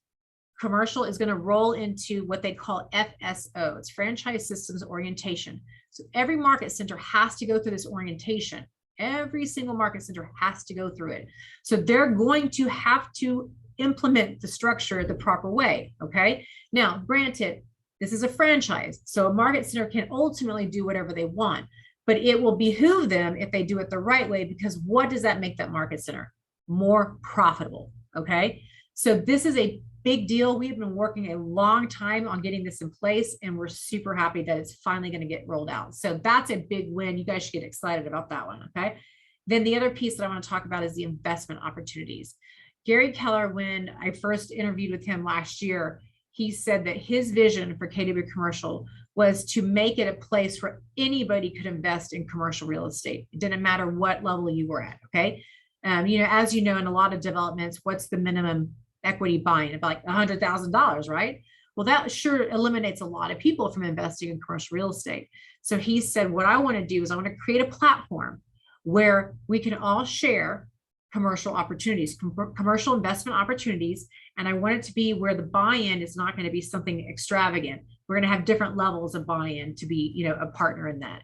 commercial is going to roll into what they call FSO. It's Franchise Systems Orientation. So every market center has to go through this orientation. Every single market center has to go through it. So they're going to have to implement the structure the proper way, okay? Now, granted, this is a franchise, so a market center can ultimately do whatever they want, but it will behoove them if they do it the right way, because what does that make that market center? More profitable, okay? So this is a big deal. We've been working a long time on getting this in place, and we're super happy that it's finally going to get rolled out. So that's a big win. You guys should get excited about that one, okay? Then the other piece that I want to talk about is the investment opportunities. Gary Keller, when I first interviewed with him last year, he said that his vision for KW Commercial was to make it a place where anybody could invest in commercial real estate. It didn't matter what level you were at, okay? As you know, in a lot of developments, what's the minimum equity buying? About like $100,000, right? Well, that sure eliminates a lot of people from investing in commercial real estate. So he said, what I want to do is I want to create a platform where we can all share commercial opportunities, commercial investment opportunities. And I want it to be where the buy-in is not going to be something extravagant. We're going to have different levels of buy-in to be, a partner in that.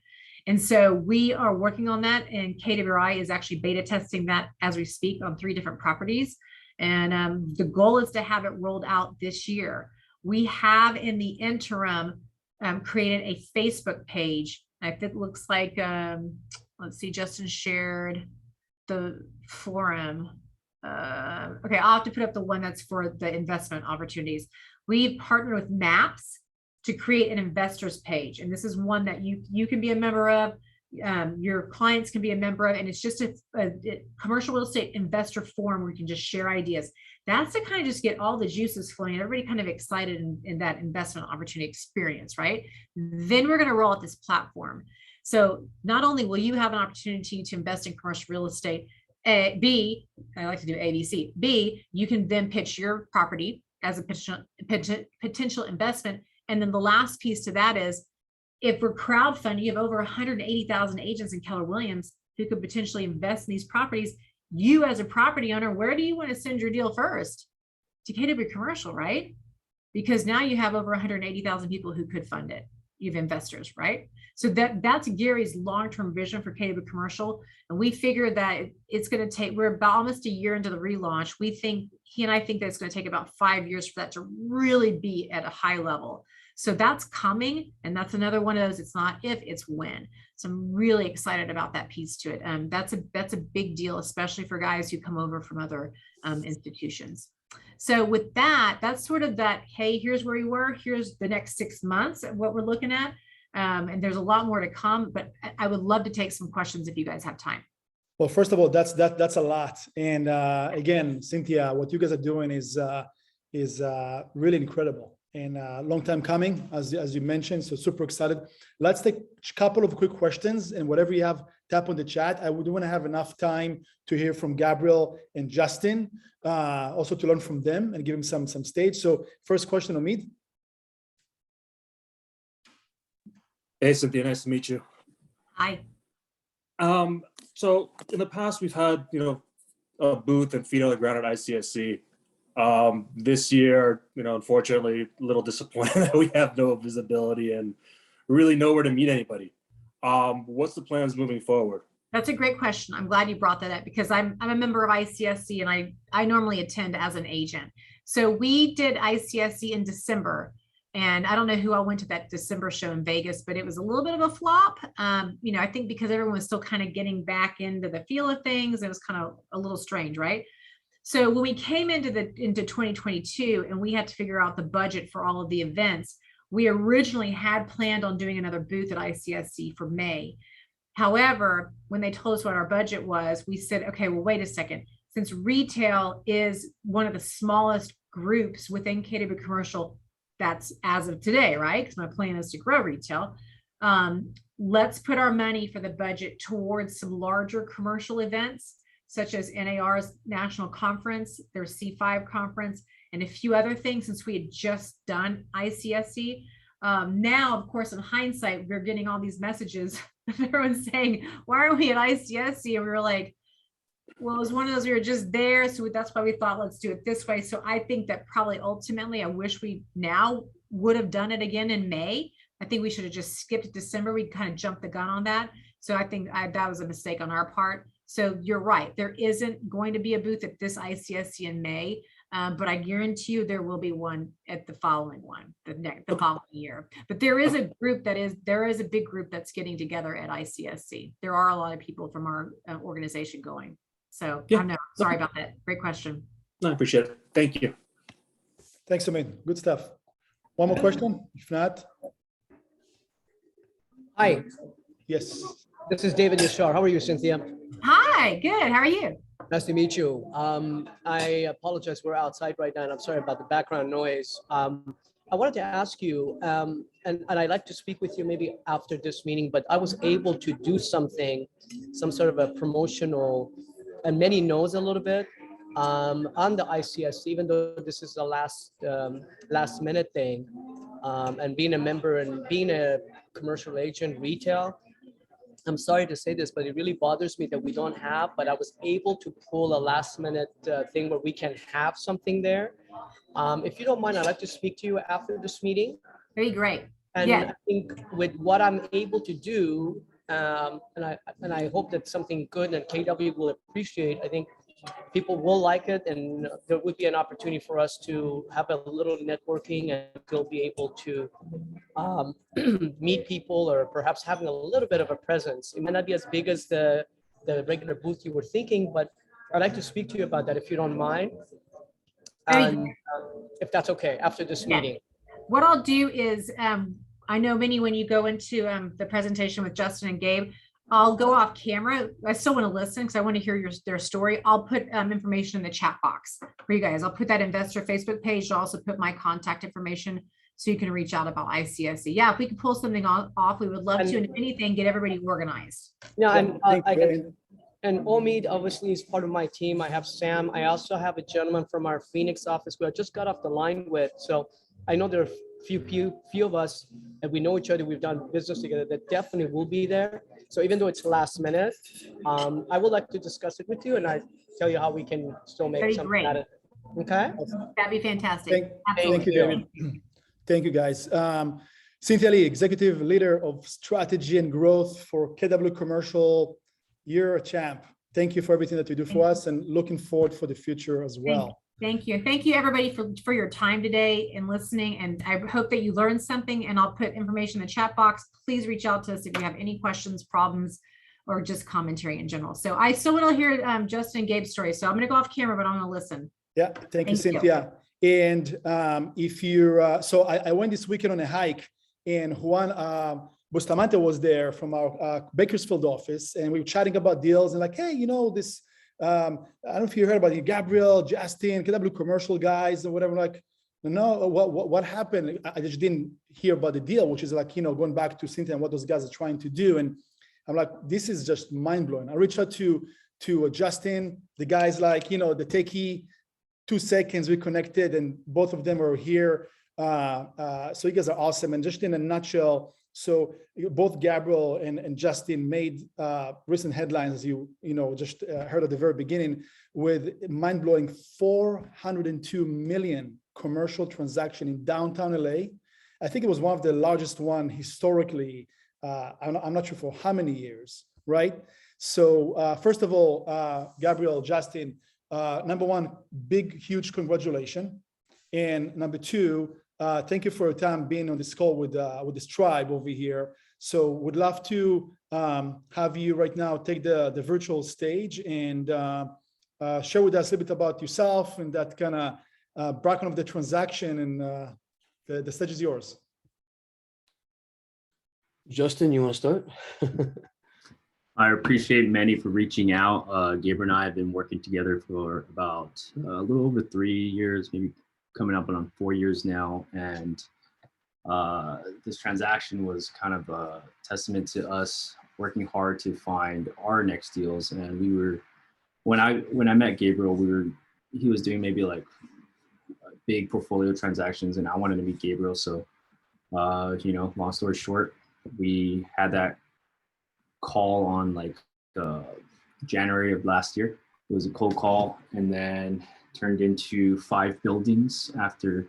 And so we are working on that, and KWI is actually beta testing that as we speak on 3 different properties. And the goal is to have it rolled out this year. We have in the interim created a Facebook page. If it looks like, let's see, Justin shared the forum. Okay, I'll have to put up the one that's for the investment opportunities. We've partnered with Maps to create an investors page. And this is one that you can be a member of, your clients can be a member of, and it's just a commercial real estate investor forum where you can just share ideas. That's to kind of just get all the juices flowing, everybody kind of excited in that investment opportunity experience, right? Then we're going to roll out this platform. So not only will you have an opportunity to invest in commercial real estate, B, I like to do ABC, B, you can then pitch your property as a potential investment. And then the last piece to that is, if we're crowdfunding, you have over 180,000 agents in Keller Williams who could potentially invest in these properties. You as a property owner, where do you want to send your deal first? To KW Commercial, right? Because now you have over 180,000 people who could fund it. You have investors, right? So that's Gary's long-term vision for KW Commercial. And we figured that it's going to take, we're about almost a year into the relaunch. He and I think that it's going to take about 5 years for that to really be at a high level. So that's coming. And that's another one of those, it's not if, it's when. So I'm really excited about that piece to it. That's a big deal, especially for guys who come over from other institutions. So with that, that's sort of that, hey, here's where we were, here's the next 6 months of what we're looking at. And there's a lot more to come, but I would love to take some questions if you guys have time. Well, first of all, that's a lot. And again, Cynthia, what you guys are doing is really incredible and a long time coming, as you mentioned. So super excited. Let's take a couple of quick questions, and whatever you have, tap on the chat. I would want to have enough time to hear from Gabriel and Justin, also to learn from them and give them some stage. So first question, Omid. Hey, Cynthia, nice to meet you. Hi. So in the past, we've had, a booth and feet on the ground at ICSC. This year, unfortunately, a little disappointed that we have no visibility and really nowhere to meet anybody. What's the plans moving forward? That's a great question. I'm glad you brought that up because I'm a member of ICSC and I normally attend as an agent. So we did ICSC in December. And I don't know who all went to that December show in Vegas, but it was a little bit of a flop. I think because everyone was still kind of getting back into the feel of things, it was kind of a little strange, right? So when we came into 2022 and we had to figure out the budget for all of the events, we originally had planned on doing another booth at ICSC for May. However, when they told us what our budget was, we said, okay, well, wait a second. Since retail is one of the smallest groups within KW Commercial, that's as of today, right? Because my plan is to grow retail. Let's put our money for the budget towards some larger commercial events, such as NAR's National Conference, their C5 conference, and a few other things since we had just done ICSC. Now, of course, in hindsight, we're getting all these messages. Everyone's saying, why are we at ICSC? And we were like, well, it was one of those, we were just there. So that's why we thought, let's do it this way. So I think that probably ultimately, I wish we now would have done it again in May. I think we should have just skipped December. We kind of jumped the gun on that. So I think that was a mistake on our part. So you're right. There isn't going to be a booth at this ICSC in May, but I guarantee you there will be one at the following one, the following year. But there is a group there is a big group that's getting together at ICSC. There are a lot of people from our organization going. So yeah. I'm sorry about that. Great question. No, I appreciate it. Thank you. Thanks, Omid. Good stuff. One more question? If not. Hi. Yes. This is David Yashar. How are you, Cynthia? Hi, good. How are you? Nice to meet you. I apologize. We're outside right now, and I'm sorry about the background noise. I wanted to ask you, and I'd like to speak with you maybe after this meeting, but I was able to do something, some sort of a promotional, and Meny knows a little bit on the ICS, even though this is the last minute thing, and being a member and being a commercial agent retail. I'm sorry to say this, but it really bothers me that we don't have, but I was able to pull a last minute thing where we can have something there. If you don't mind, I'd like to speak to you after this meeting. Very great. And Yeah. I think with what I'm able to do, and I hope that something good and KW will appreciate, I think people will like it, and there would be an opportunity for us to have a little networking and still be able to meet people, or perhaps having a little bit of a presence. It may not be as big as the regular booth you were thinking, but I'd like to speak to you about that if you don't mind. And if that's okay, after this meeting. What I'll do is, I know, Meny, when you go into the presentation with Justin and Gabe, I'll go off camera. I still want to listen because I want to hear their story. I'll put information in the chat box for you guys. I'll put that investor Facebook page. I'll also put my contact information so you can reach out about ICSC. Yeah, if we could pull something off, we would love to. And if anything, get everybody organized. Yeah, and Omid obviously is part of my team. I have Sam. I also have a gentleman from our Phoenix office who I just got off the line with. So I know there are few of us and we know each other. We've done business together that definitely will be there. So even though it's last minute, I would like to discuss it with you, and I tell you how we can still make something out of it. Okay? That'd be fantastic. Thank you, David. Thank you, guys. Cynthia Lee, Executive Leader of Strategy and Growth for KW Commercial. You're a champ. Thank you for everything that you do for us, and looking forward for the future as well. Thank you. And thank you, everybody, for your time today and listening. And I hope that you learned something, and I'll put information in the chat box. Please reach out to us if you have any questions, problems, or just commentary in general. So I still want to hear Justin and Gabe's story. So I'm going to go off camera, but I'm going to listen. Yeah, thank you, Cynthia. And if you're, so I went this weekend on a hike, and Juan Bustamante was there from our Bakersfield office, and we were chatting about deals and like, hey, you know, this, I don't know if you heard about it, Gabriel, Justin, KW Commercial guys or whatever. Like, no, what happened? I just didn't hear about the deal, which is like, you know, going back to Cynthia and what those guys are trying to do. And I'm like, this is just mind blowing. I reached out to Justin, the guys like, you know, the techie, 2 seconds we connected, and both of them are here. So you guys are awesome. And just in a nutshell, so both Gabriel and Justin made recent headlines, as you know, just heard at the very beginning, with mind-blowing 402 million commercial transaction in downtown LA. I think it was one of the largest one historically. I'm not sure for how many years, right? So first of all, Gabriel, Justin, number one, big, huge congratulations. And number two, thank you for your time being on this call with this tribe over here. So would love to have you right now take the virtual stage and share with us a little bit about yourself and that kind of background of the transaction, and the stage is yours. Justin, you want to start? I appreciate Meny for reaching out. Gabriel and I have been working together for about a little over 3 years, maybe coming up on 4 years now. And this transaction was kind of a testament to us working hard to find our next deals. And we were, when I met Gabriel, he was doing maybe like big portfolio transactions, and I wanted to meet Gabriel. So, you know, long story short, we had that call on like January of last year. It was a cold call, and then turned into 5 buildings after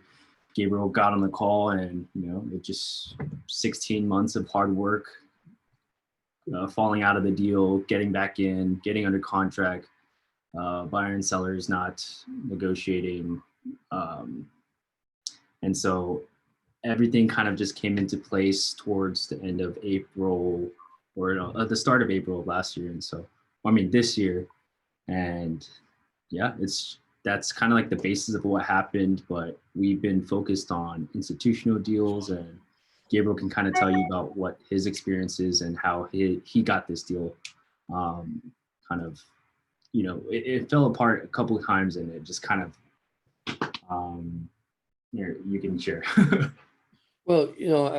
Gabriel got on the call. And you know, it just 16 months of hard work, falling out of the deal, getting back in, getting under contract, buyer and sellers not negotiating, and so everything kind of just came into place towards the end of April, or at the start of April of last year. And so, I mean, this year. And yeah, that's kind of like the basis of what happened, but we've been focused on institutional deals, and Gabriel can kind of tell you about what his experience is and how he got this deal kind of it fell apart a couple of times, and it just kind of, you can share. Well,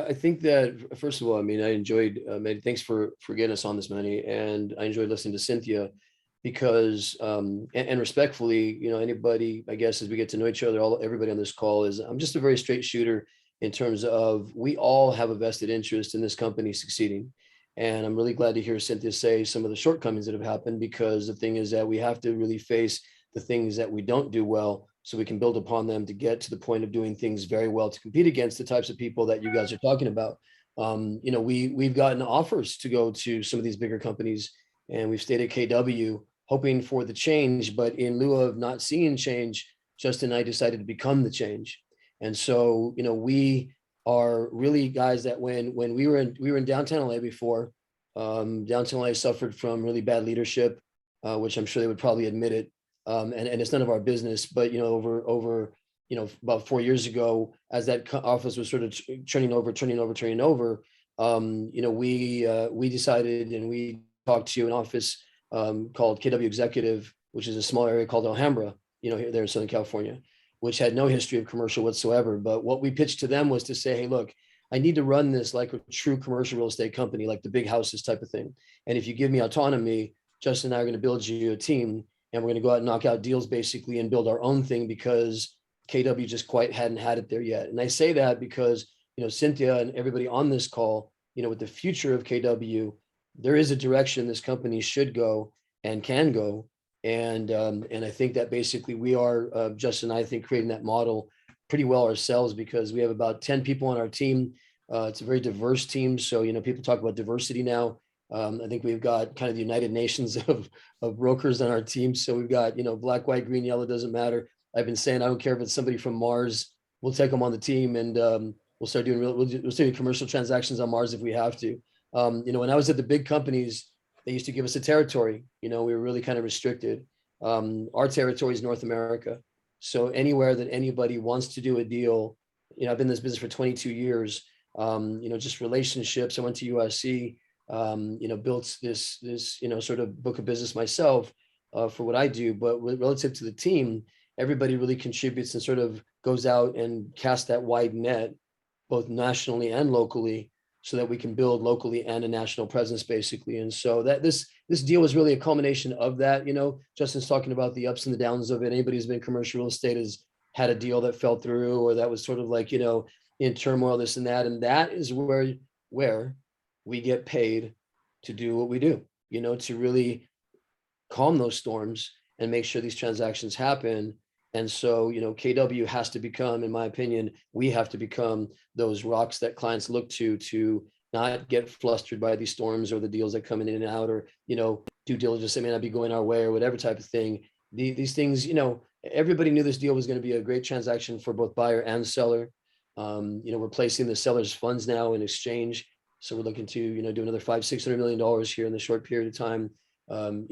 I think that first of all, I mean, I enjoyed, Meny, thanks for getting us on this, Meny, and I enjoyed listening to Cynthia because, and respectfully, anybody, I guess, as we get to know each other, everybody on this call I'm just a very straight shooter in terms of we all have a vested interest in this company succeeding. And I'm really glad to hear Cynthia say some of the shortcomings that have happened, because the thing is that we have to really face the things that we don't do well so we can build upon them to get to the point of doing things very well to compete against the types of people that you guys are talking about. We've gotten offers to go to some of these bigger companies, and we've stayed at KW hoping for the change, but in lieu of not seeing change, Justin and I decided to become the change. And so, we are really guys that when we were in downtown LA before, downtown LA suffered from really bad leadership, which I'm sure they would probably admit it. And it's none of our business, but over about 4 years ago, as that office was sort of turning over, we decided, and we talked to an office called KW Executive, which is a small area called Alhambra, here there in Southern California, which had no history of commercial whatsoever. But what we pitched to them was to say, hey, look, I need to run this like a true commercial real estate company, like the big houses type of thing. And if you give me autonomy, Justin and I are going to build you a team, and we're going to go out and knock out deals basically and build our own thing, because KW just quite hadn't had it there yet. And I say that because, Cynthia and everybody on this call, with the future of KW, there is a direction this company should go and can go. And I think that basically we are, Justin and I think, creating that model pretty well ourselves, because we have about 10 people on our team. It's a very diverse team. So, people talk about diversity now. I think we've got kind of the United Nations of brokers on our team. So we've got, black, white, green, yellow, doesn't matter. I've been saying, I don't care if it's somebody from Mars, we'll take them on the team, and we'll start doing we'll start commercial transactions on Mars if we have to. When I was at the big companies, they used to give us a territory. We were really kind of restricted. Our territory is North America. So anywhere that anybody wants to do a deal, I've been in this business for 22 years, just relationships. I went to USC, built this sort of book of business myself for what I do. But relative to the team, everybody really contributes and sort of goes out and casts that wide net, both nationally and locally, so that we can build locally and a national presence, basically. And so that this deal was really a culmination of that. Justin's talking about the ups and the downs of it. Anybody who's been commercial real estate has had a deal that fell through, or that was sort of like, in turmoil, this and that. And that is where we get paid to do what we do, to really calm those storms and make sure these transactions happen. And so, KW has to become, in my opinion, we have to become those rocks that clients look to not get flustered by these storms or the deals that come in and out, or, due diligence that may not be going our way, or whatever type of thing. These things, everybody knew this deal was going to be a great transaction for both buyer and seller. We're placing the seller's funds now in exchange. So we're looking to, do another $500-600 million here in the short period of time. And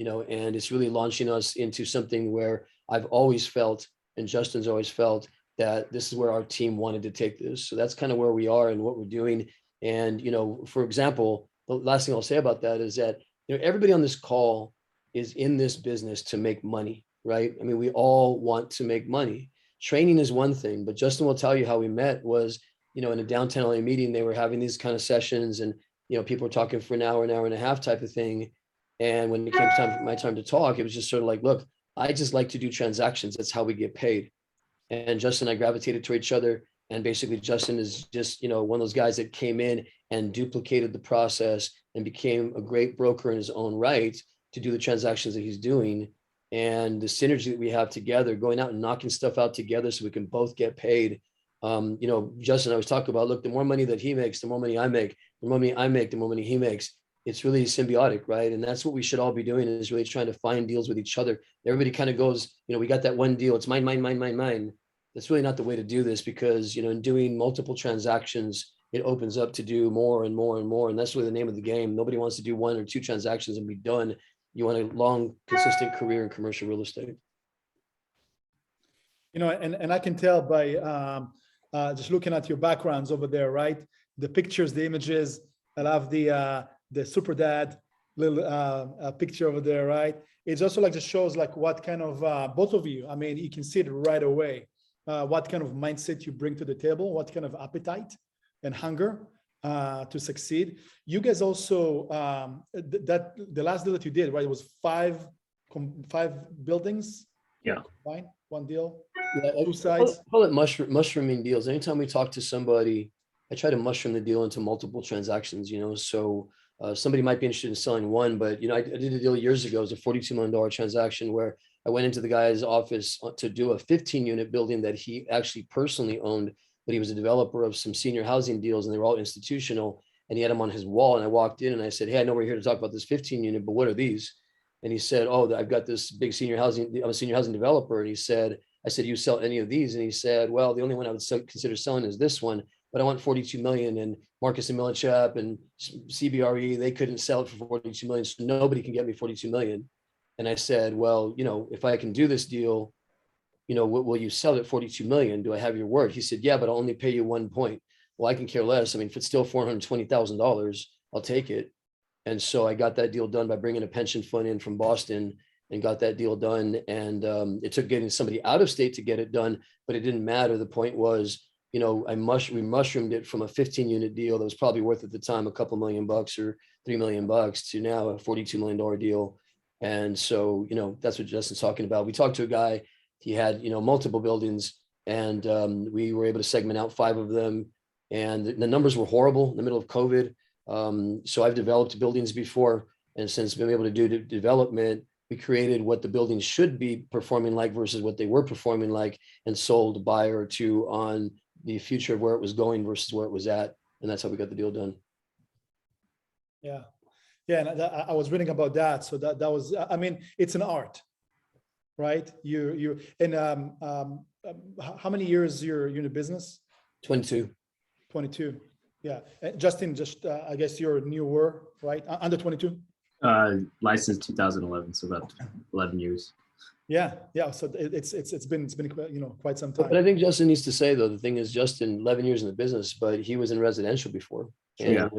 it's really launching us into something where I've always felt, and Justin's always felt, that this is where our team wanted to take this. So that's kind of where we are and what we're doing. And, for example, the last thing I'll say about that is that, everybody on this call is in this business to make money, right? I mean, we all want to make money. Training is one thing, but Justin will tell you how we met was, in a downtown LA meeting, they were having these kind of sessions, and, people were talking for an hour and a half type of thing. And when it came time for my time to talk, it was just sort of like, look, I just like to do transactions. That's how we get paid. And Justin and I gravitated to each other. And basically, Justin is just, one of those guys that came in and duplicated the process and became a great broker in his own right to do the transactions that he's doing. And the synergy that we have together, going out and knocking stuff out together so we can both get paid. Justin, I was talking about, look, the more money that he makes, the more money I make, the more money I make, the more money he makes. It's really symbiotic, right? And that's what we should all be doing, is really trying to find deals with each other. Everybody kind of goes, we got that one deal. It's mine, mine, mine, mine, mine. That's really not the way to do this, because, in doing multiple transactions, it opens up to do more and more and more. And that's really the name of the game. Nobody wants to do 1 or 2 transactions and be done. You want a long, consistent career in commercial real estate. And I can tell by just looking at your backgrounds over there, right? The pictures, the images. I love the super dad little picture over there, right? It's also like just shows like what kind of both of you. I mean, you can see it right away. What kind of mindset you bring to the table, what kind of appetite and hunger to succeed. You guys also that the last deal that you did, right? It was five buildings. Yeah. Fine, one deal. Yeah, Two sides. call it mushrooming deals. Anytime we talk to somebody, I try to mushroom the deal into multiple transactions, you know, so somebody might be interested in selling one, but, you know, I did a deal years ago. It was a $42 million transaction where I went into the guy's office to do a 15-unit building that he actually personally owned, but he was a developer of some senior housing deals and they were all institutional, and he had them on his wall. And I walked in and I said, hey, I know we're here to talk about this 15-unit, but what are these? And he said, oh, I've got this big senior housing, I'm a senior housing developer. And he said, I said, you sell any of these? And he said, well, the only one I would consider selling is this one, but I want 42 million. And Marcus and Millichap and CBRE, they couldn't sell it for 42 million. So nobody can get me 42 million. And I said, well, you know, if I can do this deal, you know, will you sell it 42 million? Do I have your word? He said, yeah, but I'll only pay you 1 point. Well, I can care less. I mean, if it's still $420,000, I'll take it. And so I got that deal done by bringing a pension fund in from Boston and got that deal done. And it took getting somebody out of state to get it done, but it didn't matter. The point was, you know, we mushroomed it from a 15-unit deal that was probably worth at the time a couple $1 million or $3 million to now a $42 million deal. And so, you know, that's what Justin's talking about. We talked to a guy, he had, you know, multiple buildings, and we were able to segment out 5 of them. And the numbers were horrible in the middle of COVID. So I've developed buildings before, and since being able to do development, we created what the buildings should be performing like versus what they were performing like, and sold a buyer or two on the future of where it was going versus where it was at. And that's how we got the deal done. Yeah. Yeah. And I was reading about that. So that was, I mean, it's an art, right? And how many years you're in the business? 22. 22. Yeah. Justin, just, I guess you're newer, right? Under 22? Licensed 2011, so about 11 years. Yeah. Yeah. So it's been, you know, quite some time. But I think Justin needs to say, though, the thing is, Justin, 11 years in the business, but he was in residential before. And Yeah.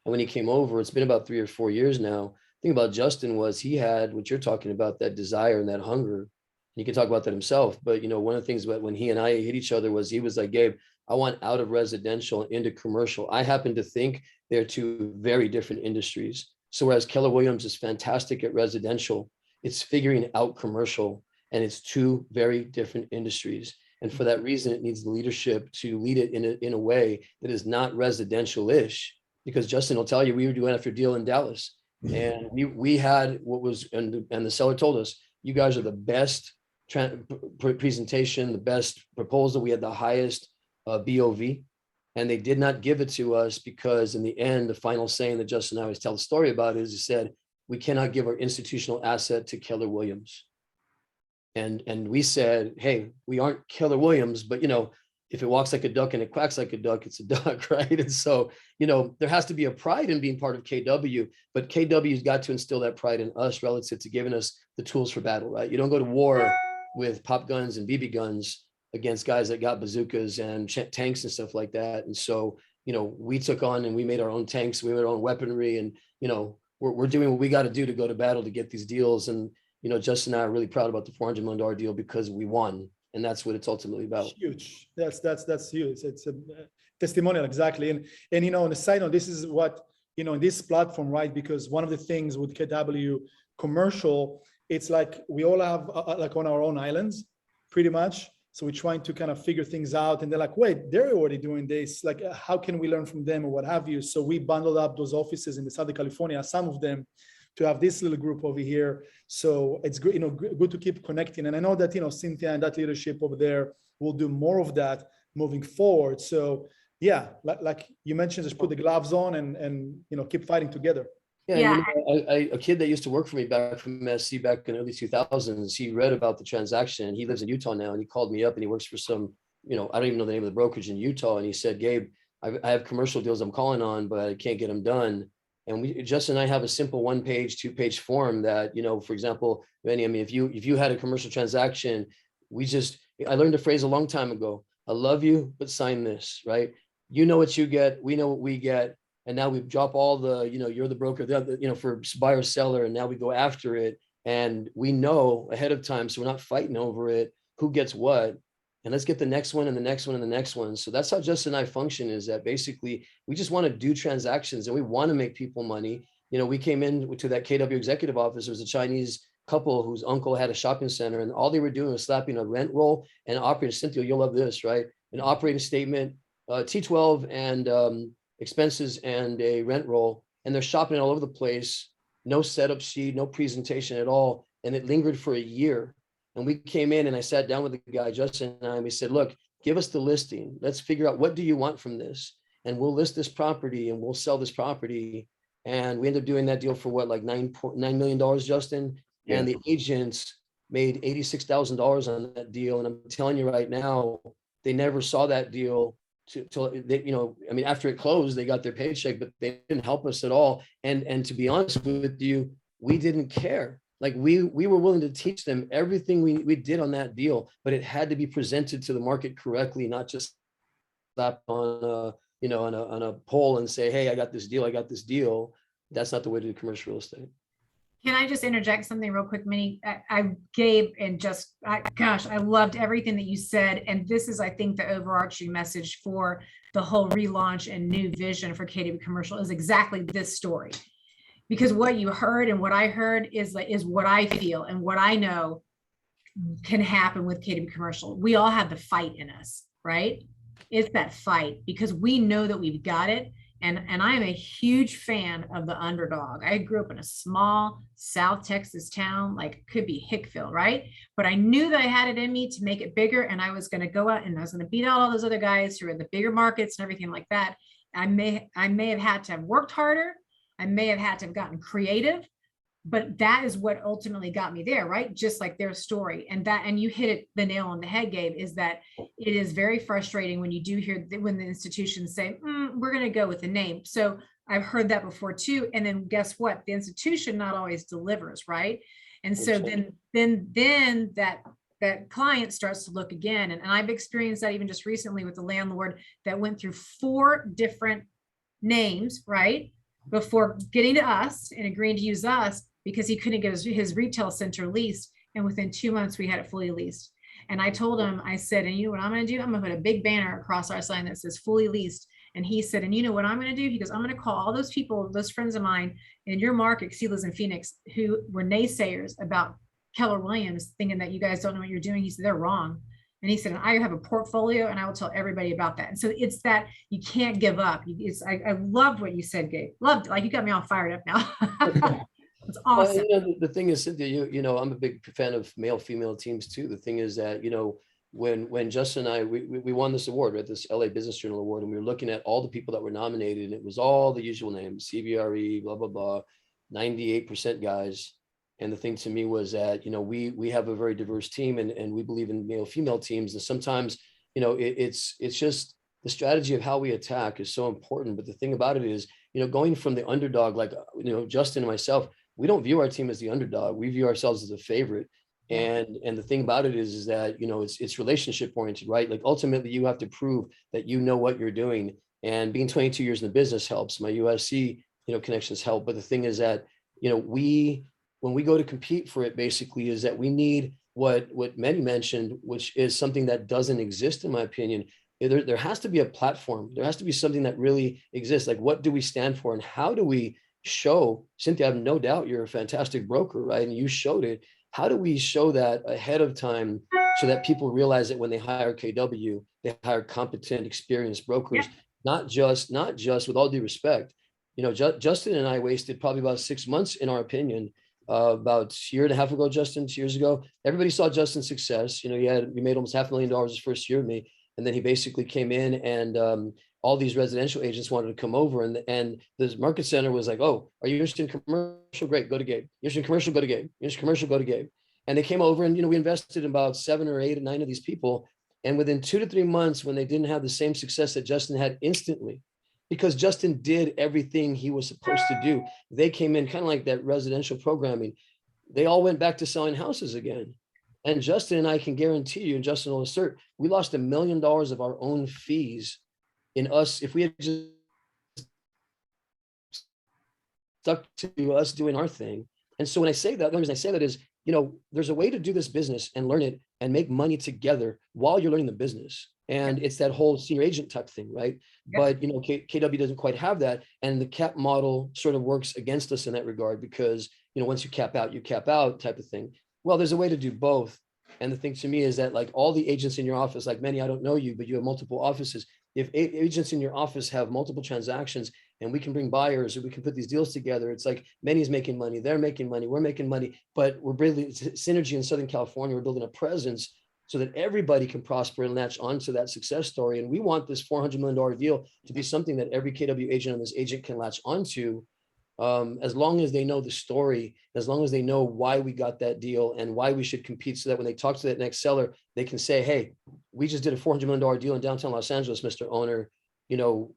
when he came over, it's been about 3 or 4 years now. The thing about Justin was he had what you're talking about, that desire and that hunger. He can talk about that himself. But, you know, one of the things when he and I hit each other was he was like, Gabe, I want out of residential into commercial. I happen to think they're two very different industries. So whereas Keller Williams is fantastic at residential, it's figuring out commercial, and it's two very different industries. And for that reason, it needs the leadership to lead it in a way that is not residential-ish, because Justin will tell you, we were doing after deal in Dallas, and we had what was, and the seller told us, you guys are the best presentation, the best proposal. We had the highest BOV, and they did not give it to us because in the end, the final saying that Justin and I always tell the story about is he said, we cannot give our institutional asset to Keller Williams. And we said, hey, we aren't Keller Williams, but, you know, if it walks like a duck and it quacks like a duck, it's a duck, right? And so, you know, there has to be a pride in being part of KW, but KW's got to instill that pride in us relative to giving us the tools for battle, right? You don't go to war with pop guns and BB guns against guys that got bazookas and tanks and stuff like that. And so, you know, we took on and we made our own tanks, we made our own weaponry, and, you know, we're doing what we got to do to go to battle to get these deals. And, you know, Justin and I are really proud about the $400 million deal because we won. And that's what it's ultimately about. Huge. That's huge. It's a testimonial, exactly. And you know, on the side note, this is what, you know, in this platform, right? Because one of the things with KW Commercial, it's like we all have like on our own islands, pretty much. So we're trying to kind of figure things out, and they're like, wait, they're already doing this. Like, how can we learn from them or what have you? So we bundled up those offices in the Southern California, some of them, to have this little group over here. So it's good, you know, good to keep connecting. And I know that, you know, Cynthia and that leadership over there will do more of that moving forward. So yeah, like you mentioned, just put the gloves on and you know, keep fighting together. Yeah, Yeah. you know, a kid that used to work for me back from SC back in the early 2000s, he read about the transaction. He lives in Utah now, and he called me up, and he works for some, you know, I don't even know the name of the brokerage in Utah. And he said, Gabe, I have commercial deals I'm calling on, but I can't get them done. And Justin and I have a simple 1-page, 2-page form that, you know, for example, Meny, I mean, if you had a commercial transaction, I learned a phrase a long time ago. I love you, but sign this, right? You know what you get. We know what we get. And now we drop all the, you're the broker, for buyer seller, and now we go after it. And we know ahead of time, so we're not fighting over it, who gets what, and let's get the next one and the next one and the next one. So that's how Justin and I function, is that basically we just want to do transactions and we want to make people money. We came in to that KW executive office. There was a Chinese couple whose uncle had a shopping center, and all they were doing was slapping a rent roll and operating. Cynthia, you'll love this, right? An operating statement, T12 and expenses and a rent roll, and they're shopping it all over the place. No setup sheet, no presentation at all. And it lingered for a year. And we came in and I sat down with the guy, Justin and I, and we said, look, give us the listing. Let's figure out, what do you want from this? And we'll list this property and we'll sell this property. And we ended up doing that deal for what, like $9 million, Justin? Yeah. And the agents made $86,000 on that deal. And I'm telling you right now, they never saw that deal till they, after it closed, they got their paycheck, but they didn't help us at all. And to be honest with you, we didn't care. Like we were willing to teach them everything we did on that deal, but it had to be presented to the market correctly, not just slap on a poll and say, hey, I got this deal. That's not the way to do commercial real estate. Can I just interject something real quick, Meny? I loved everything that you said. And this is, I think, the overarching message for the whole relaunch and new vision for KW Commercial is exactly this story. Because what you heard and what I heard is what I feel and what I know can happen with KW Commercial. We all have the fight in us, right? It's that fight because we know that we've got it. And I am a huge fan of the underdog. I grew up in a small South Texas town, like could be Hickville, right? But I knew that I had it in me to make it bigger, and I was going to go out and I was going to beat out all those other guys who are in the bigger markets and everything like that. I may have had to have worked harder. I may have had to have gotten creative, but that is what ultimately got me there, right? Just like their story. And you hit the nail on the head, Gabe, is that it is very frustrating when you do hear when the institutions say, we're going to go with the name. So I've heard that before too. And then guess what? The institution not always delivers, right? And so then that client starts to look again. And I've experienced that even just recently with the landlord that went through 4 different names, right? Before getting to us and agreeing to use us because he couldn't get his retail center leased. And within 2 months, we had it fully leased. And I told him, I said, and you know what I'm going to do? I'm going to put a big banner across our sign that says fully leased. And he said, and you know what I'm going to do? He goes, I'm going to call all those people, those friends of mine in your market, he lives in Phoenix, who were naysayers about Keller Williams, thinking that you guys don't know what you're doing. He said, they're wrong. And he said, I have a portfolio and I will tell everybody about that. And so it's that you can't give up. I loved what you said, Gabe. Loved it. Like you got me all fired up now. It's awesome. Well, the thing is, Cynthia, I'm a big fan of male-female teams too. The thing is that, when Justin and I, we won this award, right? This LA Business Journal Award, and we were looking at all the people that were nominated, and it was all the usual names, CBRE, blah, blah, blah, 98% guys. And the thing to me was that, we have a very diverse team and we believe in male-female teams. And sometimes, it's just the strategy of how we attack is so important. But the thing about it is, going from the underdog, like, Justin and myself, we don't view our team as the underdog. We view ourselves as a favorite. And the thing about it is that, it's relationship oriented, right? Like ultimately you have to prove that you know what you're doing. And being 22 years in the business helps. My USC, connections help. But the thing is that, when we go to compete for it, basically is that we need what Meny mentioned, which is something that doesn't exist, in my opinion. There has to be a platform. There has to be something that really exists. Like, what do we stand for? And how do we show, Cynthia, I have no doubt you're a fantastic broker, right? And you showed it. How do we show that ahead of time so that people realize that when they hire KW, they hire competent, experienced brokers, not just with all due respect. Justin and I wasted probably about 6 months, in our opinion, about a year and a half ago, Justin, 2 years ago. Everybody saw Justin's success. He made almost $500,000 his first year with me. And then he basically came in and all these residential agents wanted to come over. And this market center was like, oh, are you interested in commercial? Great, go to Gabe. You're interested in commercial? Go to Gabe. You're interested in commercial? Go to Gabe. And they came over and, we invested in about 7 or 8 or 9 of these people. And within 2 to 3 months, when they didn't have the same success that Justin had instantly, because Justin did everything he was supposed to do, they came in kind of like that residential programming. They all went back to selling houses again. And Justin and I can guarantee you, and Justin will assert, we lost $1 million of our own fees in us. If we had just stuck to us doing our thing. And so when I say that, the only reason I say that is, there's a way to do this business and learn it and make money together while you're learning the business. And it's that whole senior agent type thing, right? Yep. But, KW doesn't quite have that. And the cap model sort of works against us in that regard because, once you cap out type of thing. Well, there's a way to do both. And the thing to me is that like all the agents in your office, like Meny, I don't know you, but you have multiple offices. If agents in your office have multiple transactions and we can bring buyers or we can put these deals together, it's like Meny's making money, they're making money, we're making money, but we're building synergy in Southern California. We're building a presence so that everybody can prosper and latch onto that success story. And we want this $400 million deal to be something that every KW agent and this agent can latch onto. As long as they know the story, as long as they know why we got that deal and why we should compete, so that when they talk to that next seller, they can say, hey, we just did a $400 million deal in downtown Los Angeles, Mr. Owner.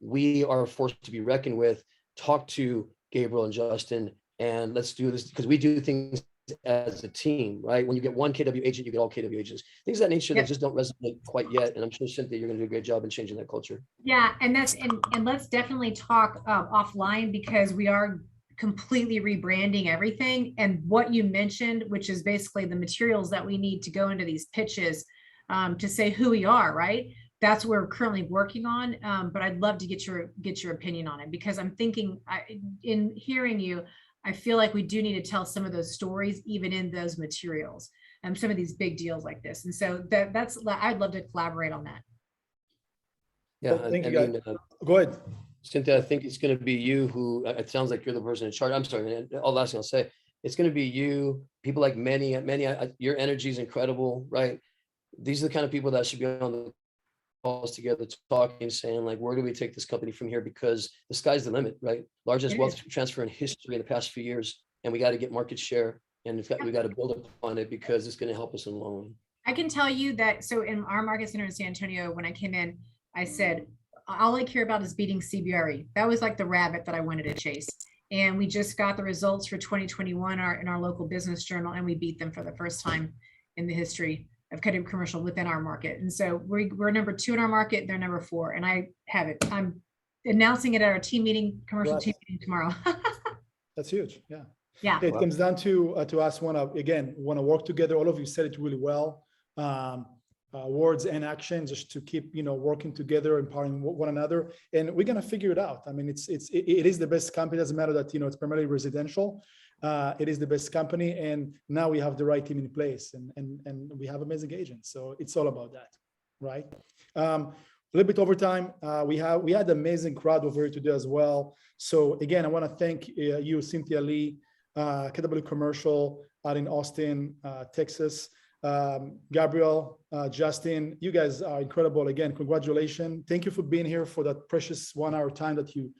We are a force to be reckoned with. Talk to Gabriel and Justin, and let's do this because we do things as a team, right? When you get one KW agent, you get all KW agents. Things of that nature that just don't resonate quite yet. And I'm sure, Cynthia, you're going to do a great job in changing that culture. Yeah, and let's definitely talk offline because we are completely rebranding everything. And what you mentioned, which is basically the materials that we need to go into these pitches to say who we are, right? That's what we're currently working on. But I'd love to get your opinion on it because I'm thinking in hearing you, I feel like we do need to tell some of those stories, even in those materials, some of these big deals like this. And so I'd love to collaborate on that. Yeah, Well, thank you, guys. Go ahead. Cynthia, I think it's going to be you who, it sounds like you're the person in charge. I'm sorry, man. All last thing I'll say, it's going to be you, people like Meny, your energy is incredible, right? These are the kind of people that should be on the calls together, talking, saying like, where do we take this company from here? Because the sky's the limit, right? Largest wealth transfer in history in the past few years. And we got to get market share and we got to build upon it because it's going to help us in the long run. I can tell you that. So in our market center in San Antonio, when I came in, I said, all I care about is beating CBRE. That was like the rabbit that I wanted to chase. And we just got the results for 2021 in our local business journal, and we beat them for the first time in the history of KW Commercial within our market. And so we're number 2 in our market, they're number 4. And I have it. I'm announcing it at our team meeting, commercial team meeting tomorrow. That's huge. Yeah. Yeah. It comes down to us want to work together. All of you said it really well. Words and action, just to keep working together, empowering one another, and we're gonna figure it out. I mean, it is the best company. It doesn't matter that it's primarily residential. It is the best company, and now we have the right team in place, and we have amazing agents. So it's all about that, right? A little bit overtime. We had an amazing crowd over here today as well. So again, I want to thank you, Cynthia Lee, KW Commercial out in Austin, Texas. Gabriel, Justin, you guys are incredible. Again, congratulations. Thank you for being here for that precious 1 hour time that you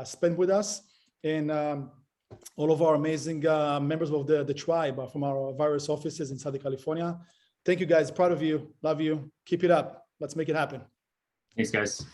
spent with us. And all of our amazing members of the tribe from our various offices in Southern California. Thank you guys. Proud of you. Love you. Keep it up. Let's make it happen. Thanks, guys.